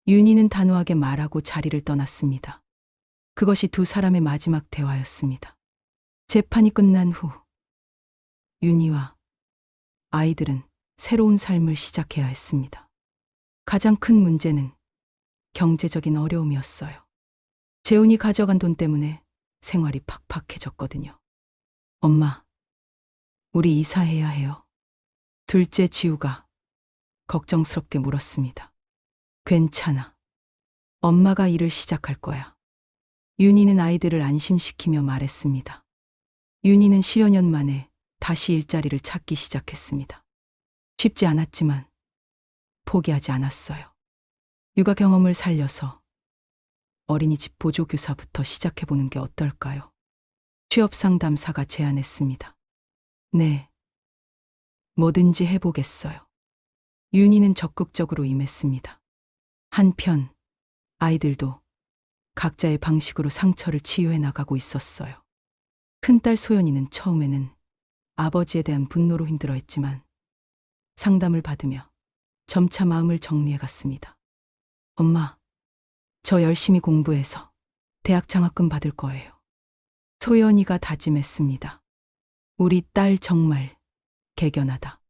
윤희는 단호하게 말하고 자리를 떠났습니다. 그것이 두 사람의 마지막 대화였습니다. 재판이 끝난 후 윤희와 아이들은 새로운 삶을 시작해야 했습니다. 가장 큰 문제는 경제적인 어려움이었어요. 재훈이 가져간 돈 때문에 생활이 팍팍해졌거든요. 엄마, 우리 이사해야 해요. 둘째 지우가 걱정스럽게 물었습니다. 괜찮아. 엄마가 일을 시작할 거야. 윤희는 아이들을 안심시키며 말했습니다. 윤희는 10여 년 만에 다시 일자리를 찾기 시작했습니다. 쉽지 않았지만 포기하지 않았어요. 육아 경험을 살려서 어린이집 보조교사부터 시작해보는 게 어떨까요? 취업 상담사가 제안했습니다. 네, 뭐든지 해보겠어요. 윤희는 적극적으로 임했습니다. 한편 아이들도 각자의 방식으로 상처를 치유해 나가고 있었어요. 큰딸 소연이는 처음에는 아버지에 대한 분노로 힘들어했지만 상담을 받으며 점차 마음을 정리해 갔습니다. 엄마, 저 열심히 공부해서 대학 장학금 받을 거예요. 소연이가 다짐했습니다. 우리 딸 정말 개견하다.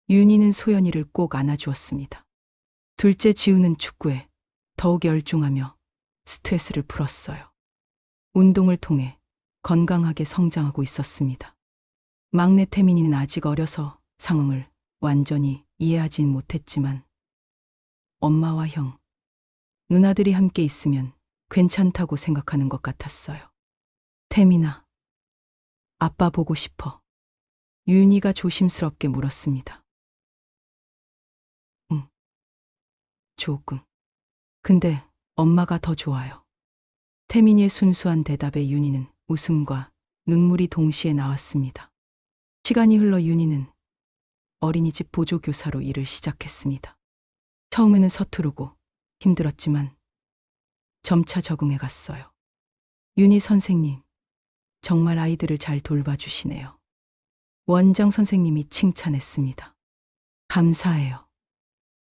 윤희는 소연이를 꼭 안아주었습니다. 둘째 지우는 축구에 더욱 열중하며 스트레스를 풀었어요. 운동을 통해 건강하게 성장하고 있었습니다. 막내 태민이는 아직 어려서 상황을 완전히 이해하진 못했지만 엄마와 형, 누나들이 함께 있으면 괜찮다고 생각하는 것 같았어요. 태민아, 아빠 보고 싶어. 윤희가 조심스럽게 물었습니다. 응, 조금. 근데 엄마가 더 좋아요. 태민이의 순수한 대답에 윤희는 웃음과 눈물이 동시에 나왔습니다. 시간이 흘러 윤희는 어린이집 보조교사로 일을 시작했습니다. 처음에는 서투르고 힘들었지만 점차 적응해 갔어요. 윤희 선생님, 정말 아이들을 잘 돌봐주시네요. 원장 선생님이 칭찬했습니다. 감사해요.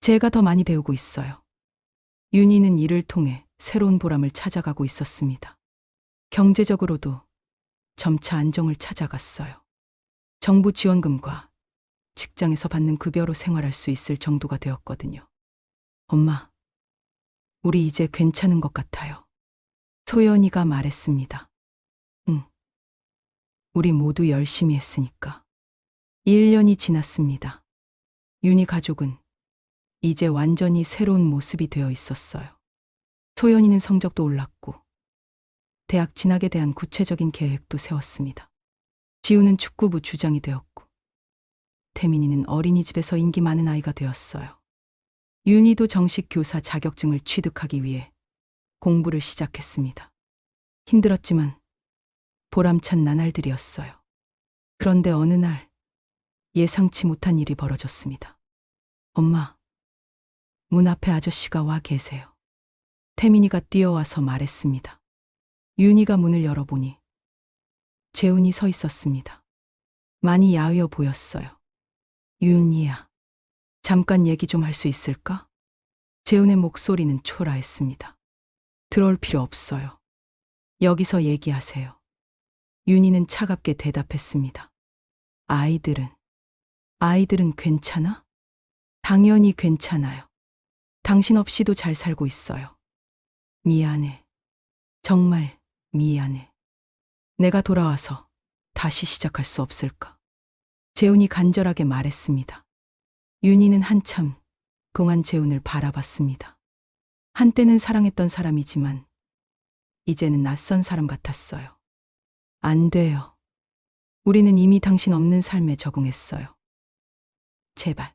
제가 더 많이 배우고 있어요. 윤희는 이를 통해 새로운 보람을 찾아가고 있었습니다. 경제적으로도 점차 안정을 찾아갔어요. 정부 지원금과 직장에서 받는 급여로 생활할 수 있을 정도가 되었거든요. 엄마, 우리 이제 괜찮은 것 같아요. 소연이가 말했습니다. 응. 우리 모두 열심히 했으니까. 1년이 지났습니다. 윤희 가족은 이제 완전히 새로운 모습이 되어 있었어요. 소연이는 성적도 올랐고, 대학 진학에 대한 구체적인 계획도 세웠습니다. 지우는 축구부 주장이 되었고, 태민이는 어린이집에서 인기 많은 아이가 되었어요. 윤희도 정식 교사 자격증을 취득하기 위해 공부를 시작했습니다. 힘들었지만 보람찬 나날들이었어요. 그런데 어느 날 예상치 못한 일이 벌어졌습니다. 엄마, 문 앞에 아저씨가 와 계세요. 태민이가 뛰어와서 말했습니다. 윤희가 문을 열어보니 재훈이 서 있었습니다. 많이 야위어 보였어요. 윤희야, 잠깐 얘기 좀 할 수 있을까? 재훈의 목소리는 초라했습니다. 들어올 필요 없어요. 여기서 얘기하세요. 윤희는 차갑게 대답했습니다. 아이들은 괜찮아? 당연히 괜찮아요. 당신 없이도 잘 살고 있어요. 미안해. 정말 미안해. 내가 돌아와서 다시 시작할 수 없을까? 재훈이 간절하게 말했습니다. 윤희는 한참 동안 재훈을 바라봤습니다. 한때는 사랑했던 사람이지만 이제는 낯선 사람 같았어요. 안 돼요. 우리는 이미 당신 없는 삶에 적응했어요. 제발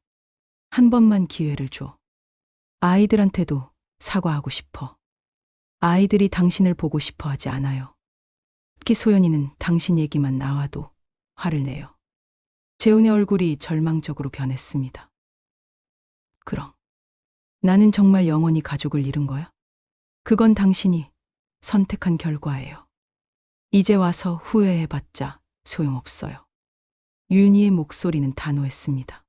한 번만 기회를 줘. 아이들한테도 사과하고 싶어. 아이들이 당신을 보고 싶어 하지 않아요. 특히 소연이는 당신 얘기만 나와도 화를 내요. 재훈의 얼굴이 절망적으로 변했습니다. 그럼 나는 정말 영원히 가족을 잃은 거야? 그건 당신이 선택한 결과예요. 이제 와서 후회해봤자 소용없어요. 윤희의 목소리는 단호했습니다.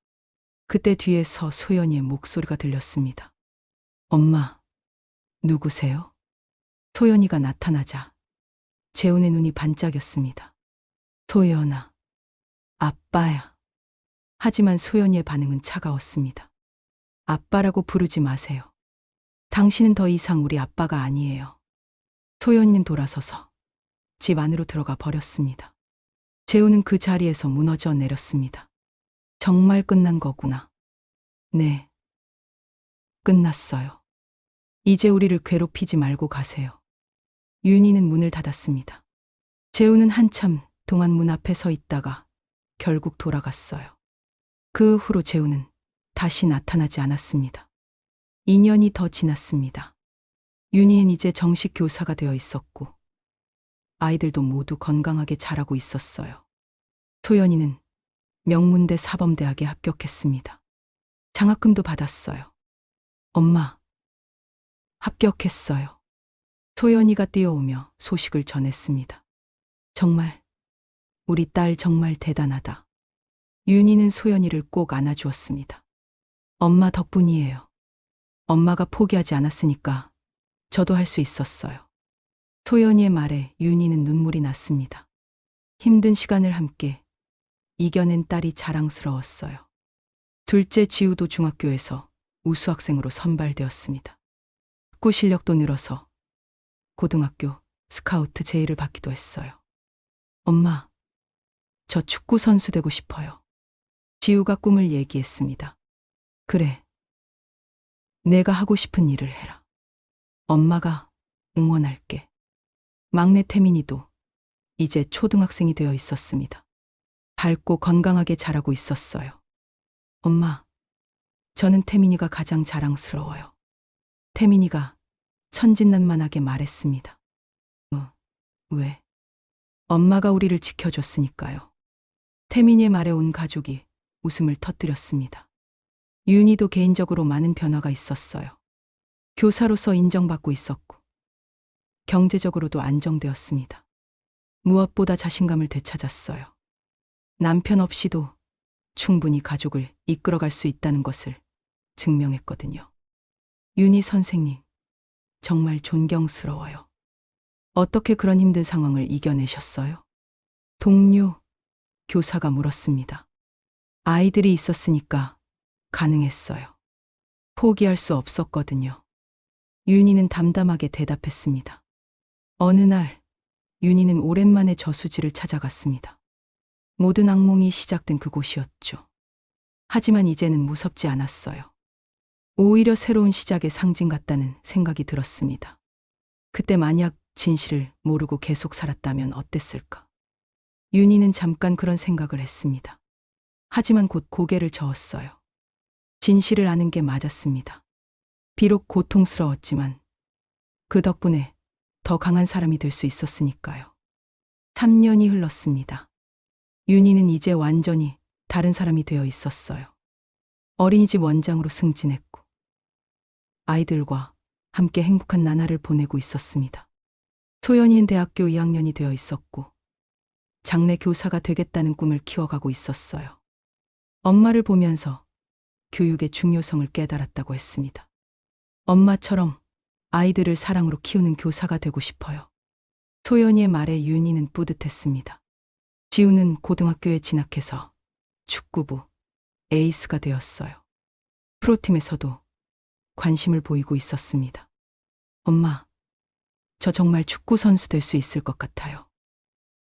그때 뒤에서 소연이의 목소리가 들렸습니다. 엄마, 누구세요? 소연이가 나타나자 재훈의 눈이 반짝였습니다. 소연아, 아빠야. 하지만 소연이의 반응은 차가웠습니다. 아빠라고 부르지 마세요. 당신은 더 이상 우리 아빠가 아니에요. 소연이는 돌아서서 집 안으로 들어가 버렸습니다. 재훈은 그 자리에서 무너져 내렸습니다. 정말 끝난 거구나. 네, 끝났어요. 이제 우리를 괴롭히지 말고 가세요. 윤희는 문을 닫았습니다. 재훈은 한참 동안 문 앞에 서 있다가 결국 돌아갔어요. 그 후로 재훈은 다시 나타나지 않았습니다. 2년이 더 지났습니다. 윤희는 이제 정식 교사가 되어 있었고 아이들도 모두 건강하게 자라고 있었어요. 소연이는 명문대 사범대학에 합격했습니다. 장학금도 받았어요. 엄마, 합격했어요. 소연이가 뛰어오며 소식을 전했습니다. 정말, 우리 딸 정말 대단하다. 윤희는 소연이를 꼭 안아주었습니다. 엄마 덕분이에요. 엄마가 포기하지 않았으니까 저도 할 수 있었어요. 소연이의 말에 윤희는 눈물이 났습니다. 힘든 시간을 함께 이겨낸 딸이 자랑스러웠어요. 둘째 지우도 중학교에서 우수학생으로 선발되었습니다. 축구 실력도 늘어서 고등학교 스카우트 제의를 받기도 했어요. 엄마, 저 축구 선수 되고 싶어요. 지우가 꿈을 얘기했습니다. 그래, 내가 하고 싶은 일을 해라. 엄마가 응원할게. 막내 태민이도 이제 초등학생이 되어 있었습니다. 밝고 건강하게 자라고 있었어요. 엄마, 저는 태민이가 가장 자랑스러워요. 태민이가 천진난만하게 말했습니다. 왜? 엄마가 우리를 지켜줬으니까요. 태민이의 말에 온 가족이 웃음을 터뜨렸습니다. 윤희도 개인적으로 많은 변화가 있었어요. 교사로서 인정받고 있었고 경제적으로도 안정되었습니다. 무엇보다 자신감을 되찾았어요. 남편 없이도 충분히 가족을 이끌어갈 수 있다는 것을 증명했거든요. 윤희 선생님, 정말 존경스러워요. 어떻게 그런 힘든 상황을 이겨내셨어요? 동료, 교사가 물었습니다. 아이들이 있었으니까 가능했어요. 포기할 수 없었거든요. 윤희는 담담하게 대답했습니다. 어느 날, 윤희는 오랜만에 저수지를 찾아갔습니다. 모든 악몽이 시작된 그곳이었죠. 하지만 이제는 무섭지 않았어요. 오히려 새로운 시작의 상징 같다는 생각이 들었습니다. 그때 만약 진실을 모르고 계속 살았다면 어땠을까? 윤희는 잠깐 그런 생각을 했습니다. 하지만 곧 고개를 저었어요. 진실을 아는 게 맞았습니다. 비록 고통스러웠지만 그 덕분에 더 강한 사람이 될 수 있었으니까요. 3년이 흘렀습니다. 윤희는 이제 완전히 다른 사람이 되어 있었어요. 어린이집 원장으로 승진했고 아이들과 함께 행복한 나날을 보내고 있었습니다. 소연이는 대학교 2학년이 되어 있었고 장래 교사가 되겠다는 꿈을 키워가고 있었어요. 엄마를 보면서 교육의 중요성을 깨달았다고 했습니다. 엄마처럼 아이들을 사랑으로 키우는 교사가 되고 싶어요. 소연이의 말에 윤희는 뿌듯했습니다. 지우는 고등학교에 진학해서 축구부 에이스가 되었어요. 프로팀에서도 관심을 보이고 있었습니다. 엄마, 저 정말 축구 선수 될 수 있을 것 같아요.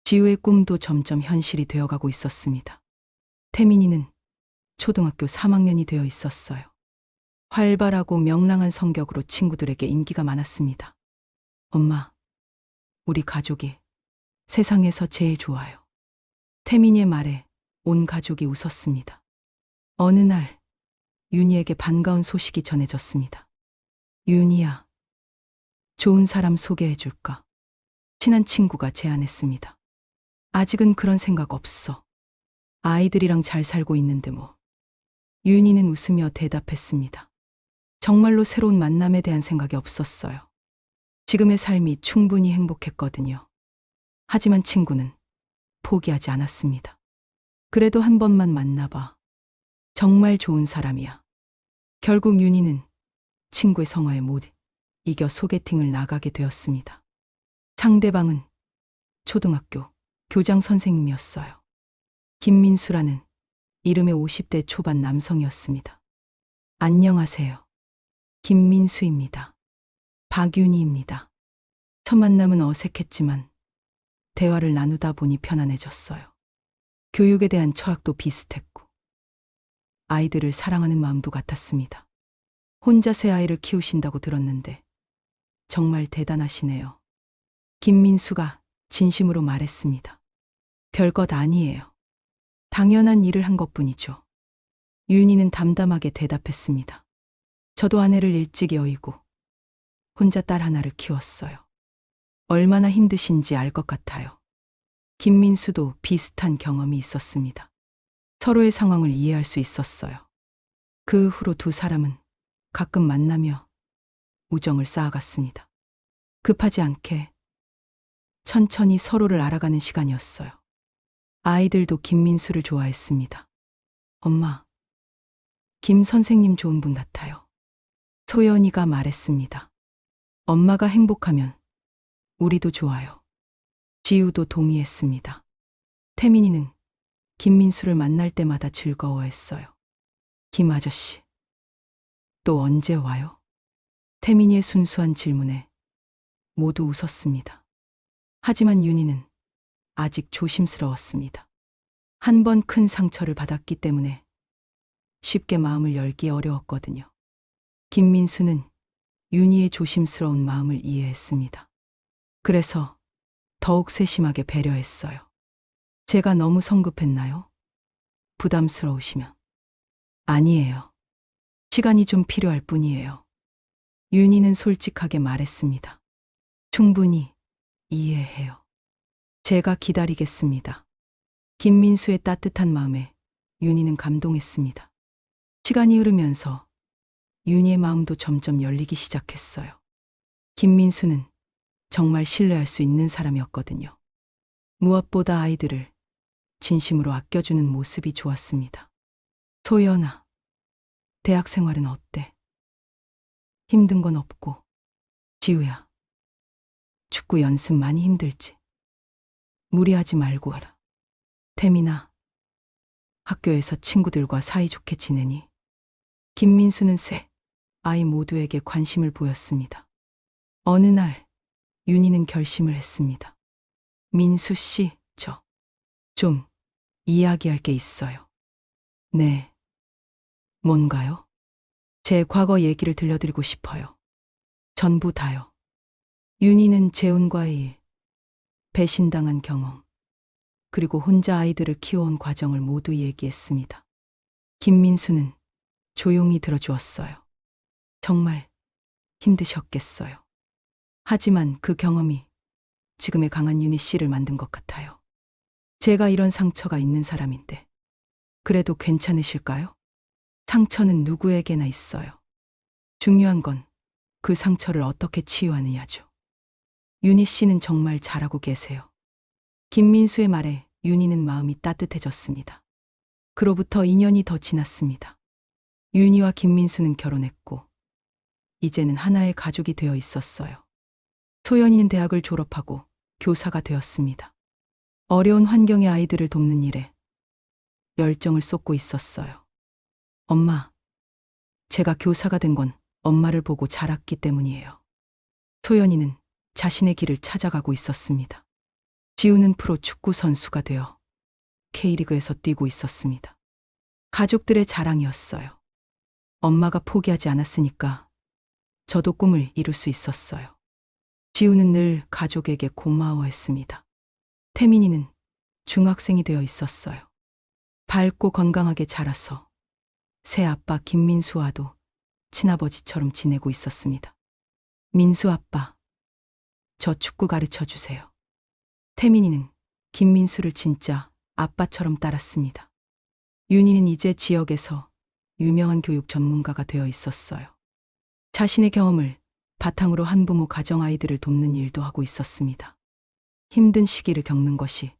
지우의 꿈도 점점 현실이 되어가고 있었습니다. 태민이는 초등학교 3학년이 되어 있었어요. 활발하고 명랑한 성격으로 친구들에게 인기가 많았습니다. 엄마, 우리 가족이 세상에서 제일 좋아요. 태민이의 말에 온 가족이 웃었습니다. 어느 날 윤희에게 반가운 소식이 전해졌습니다. 윤희야, 좋은 사람 소개해 줄까? 친한 친구가 제안했습니다. 아직은 그런 생각 없어. 아이들이랑 잘 살고 있는데 뭐. 윤희는 웃으며 대답했습니다. 정말로 새로운 만남에 대한 생각이 없었어요. 지금의 삶이 충분히 행복했거든요. 하지만 친구는 포기하지 않았습니다. 그래도 한 번만 만나봐. 정말 좋은 사람이야. 결국 윤희는 친구의 성화에 못 이겨 소개팅을 나가게 되었습니다. 상대방은 초등학교 교장 선생님이었어요. 김민수라는 이름의 50대 초반 남성이었습니다. 안녕하세요. 김민수입니다. 박윤희입니다. 첫 만남은 어색했지만 대화를 나누다 보니 편안해졌어요. 교육에 대한 철학도 비슷했고 아이들을 사랑하는 마음도 같았습니다. 혼자 새 아이를 키우신다고 들었는데 정말 대단하시네요. 김민수가 진심으로 말했습니다. 별것 아니에요. 당연한 일을 한 것뿐이죠. 윤희는 담담하게 대답했습니다. 저도 아내를 일찍 여의고 혼자 딸 하나를 키웠어요. 얼마나 힘드신지 알 것 같아요. 김민수도 비슷한 경험이 있었습니다. 서로의 상황을 이해할 수 있었어요. 그 후로 두 사람은 가끔 만나며 우정을 쌓아갔습니다. 급하지 않게 천천히 서로를 알아가는 시간이었어요. 아이들도 김민수를 좋아했습니다. 엄마, 김 선생님 좋은 분 같아요. 소연이가 말했습니다. 엄마가 행복하면 우리도 좋아요. 지우도 동의했습니다. 태민이는 김민수를 만날 때마다 즐거워했어요. 김 아저씨, 또 언제 와요? 태민이의 순수한 질문에 모두 웃었습니다. 하지만 윤희는 아직 조심스러웠습니다. 한 번 큰 상처를 받았기 때문에 쉽게 마음을 열기 어려웠거든요. 김민수는 윤희의 조심스러운 마음을 이해했습니다. 그래서 더욱 세심하게 배려했어요. 제가 너무 성급했나요? 부담스러우시면. 아니에요. 시간이 좀 필요할 뿐이에요. 윤희는 솔직하게 말했습니다. 충분히 이해해요. 제가 기다리겠습니다. 김민수의 따뜻한 마음에 윤희는 감동했습니다. 시간이 흐르면서 윤희의 마음도 점점 열리기 시작했어요. 김민수는 정말 신뢰할 수 있는 사람이었거든요. 무엇보다 아이들을 진심으로 아껴주는 모습이 좋았습니다. 소연아, 대학 생활은 어때? 힘든 건 없고. 지우야, 축구 연습 많이 힘들지? 무리하지 말고 하라. 태민아, 학교에서 친구들과 사이좋게 지내니? 김민수는 세 아이 모두에게 관심을 보였습니다. 어느 날 윤희는 결심을 했습니다. 민수 씨, 저 좀 이야기할 게 있어요. 네, 뭔가요? 제 과거 얘기를 들려드리고 싶어요. 전부 다요. 윤희는 재혼과의 일, 배신당한 경험, 그리고 혼자 아이들을 키워온 과정을 모두 얘기했습니다. 김민수는 조용히 들어주었어요. 정말 힘드셨겠어요. 하지만 그 경험이 지금의 강한 윤희 씨를 만든 것 같아요. 제가 이런 상처가 있는 사람인데 그래도 괜찮으실까요? 상처는 누구에게나 있어요. 중요한 건 그 상처를 어떻게 치유하느냐죠. 윤희 씨는 정말 잘하고 계세요. 김민수의 말에 윤희는 마음이 따뜻해졌습니다. 그로부터 2년이 더 지났습니다. 윤희와 김민수는 결혼했고 이제는 하나의 가족이 되어 있었어요. 소연이는 대학을 졸업하고 교사가 되었습니다. 어려운 환경의 아이들을 돕는 일에 열정을 쏟고 있었어요. 엄마, 제가 교사가 된 건 엄마를 보고 자랐기 때문이에요. 소연이는 자신의 길을 찾아가고 있었습니다. 지우는 프로 축구 선수가 되어 K리그에서 뛰고 있었습니다. 가족들의 자랑이었어요. 엄마가 포기하지 않았으니까 저도 꿈을 이룰 수 있었어요. 지우는 늘 가족에게 고마워했습니다. 태민이는 중학생이 되어 있었어요. 밝고 건강하게 자라서 새 아빠 김민수와도 친아버지처럼 지내고 있었습니다. 민수 아빠, 저 축구 가르쳐 주세요. 태민이는 김민수를 진짜 아빠처럼 따랐습니다. 윤희는 이제 지역에서 유명한 교육 전문가가 되어 있었어요. 자신의 경험을 바탕으로 한부모 가정아이들을 돕는 일도 하고 있었습니다. 힘든 시기를 겪는 것이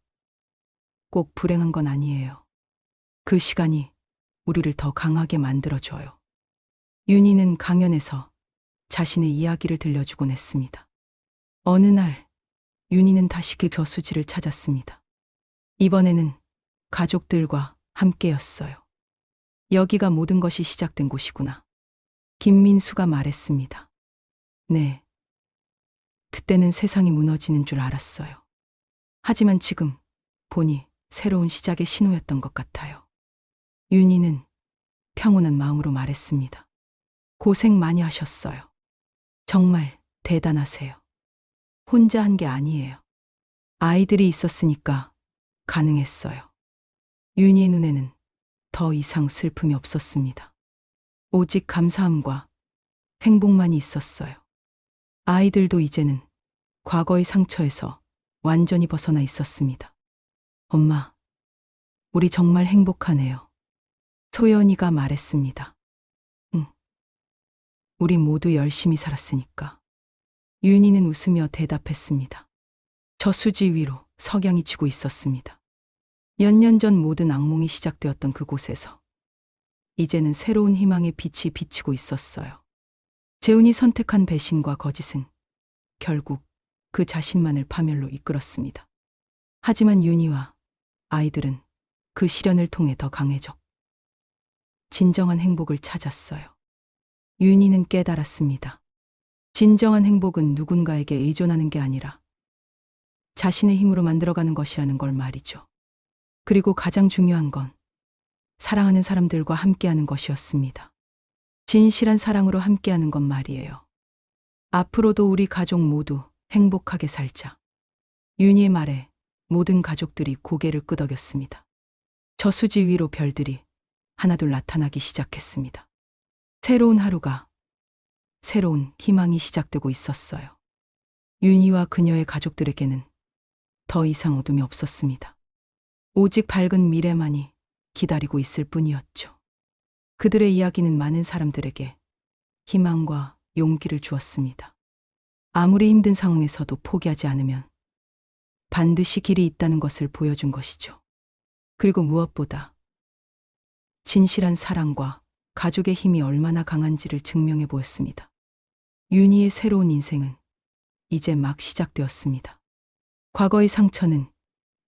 꼭 불행한 건 아니에요. 그 시간이 우리를 더 강하게 만들어줘요. 윤희는 강연에서 자신의 이야기를 들려주곤 했습니다. 어느 날 윤희는 다시 그 저수지를 찾았습니다. 이번에는 가족들과 함께였어요. 여기가 모든 것이 시작된 곳이구나. 김민수가 말했습니다. 네. 그때는 세상이 무너지는 줄 알았어요. 하지만 지금 보니 새로운 시작의 신호였던 것 같아요. 윤희는 평온한 마음으로 말했습니다. 고생 많이 하셨어요. 정말 대단하세요. 혼자 한 게 아니에요. 아이들이 있었으니까 가능했어요. 윤희의 눈에는 더 이상 슬픔이 없었습니다. 오직 감사함과 행복만이 있었어요. 아이들도 이제는 과거의 상처에서 완전히 벗어나 있었습니다. 엄마, 우리 정말 행복하네요. 소연이가 말했습니다. 응. 우리 모두 열심히 살았으니까. 윤희는 웃으며 대답했습니다. 저수지 위로 석양이 지고 있었습니다. 몇 년 전 모든 악몽이 시작되었던 그곳에서 이제는 새로운 희망의 빛이 비치고 있었어요. 재훈이 선택한 배신과 거짓은 결국 그 자신만을 파멸로 이끌었습니다. 하지만 윤희와 아이들은 그 시련을 통해 더 강해져 진정한 행복을 찾았어요. 윤희는 깨달았습니다. 진정한 행복은 누군가에게 의존하는 게 아니라 자신의 힘으로 만들어가는 것이라는 걸 말이죠. 그리고 가장 중요한 건 사랑하는 사람들과 함께하는 것이었습니다. 진실한 사랑으로 함께하는 건 말이에요. 앞으로도 우리 가족 모두 행복하게 살자. 윤희의 말에 모든 가족들이 고개를 끄덕였습니다. 저수지 위로 별들이 하나둘 나타나기 시작했습니다. 새로운 하루가, 새로운 희망이 시작되고 있었어요. 윤희와 그녀의 가족들에게는 더 이상 어둠이 없었습니다. 오직 밝은 미래만이 기다리고 있을 뿐이었죠. 그들의 이야기는 많은 사람들에게 희망과 용기를 주었습니다. 아무리 힘든 상황에서도 포기하지 않으면 반드시 길이 있다는 것을 보여준 것이죠. 그리고 무엇보다 진실한 사랑과 가족의 힘이 얼마나 강한지를 증명해 보였습니다. 윤희의 새로운 인생은 이제 막 시작되었습니다. 과거의 상처는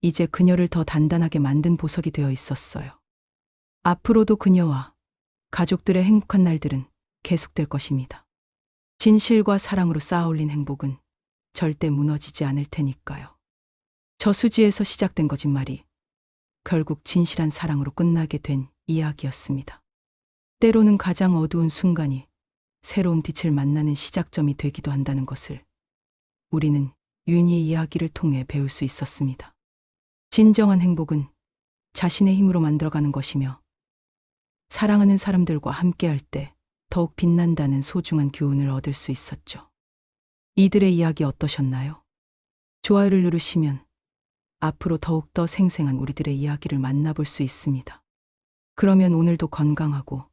이제 그녀를 더 단단하게 만든 보석이 되어 있었어요. 앞으로도 그녀와 가족들의 행복한 날들은 계속될 것입니다. 진실과 사랑으로 쌓아올린 행복은 절대 무너지지 않을 테니까요. 저수지에서 시작된 거짓말이 결국 진실한 사랑으로 끝나게 된 이야기였습니다. 때로는 가장 어두운 순간이 새로운 빛을 만나는 시작점이 되기도 한다는 것을 우리는 윤희의 이야기를 통해 배울 수 있었습니다. 진정한 행복은 자신의 힘으로 만들어가는 것이며 사랑하는 사람들과 함께할 때 더욱 빛난다는 소중한 교훈을 얻을 수 있었죠. 이들의 이야기 어떠셨나요? 좋아요를 누르시면 앞으로 더욱더 생생한 우리들의 이야기를 만나볼 수 있습니다. 그러면 오늘도 건강하고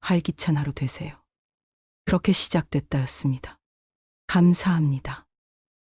활기찬 하루 되세요. 그렇게 시작됐다였습니다. 감사합니다.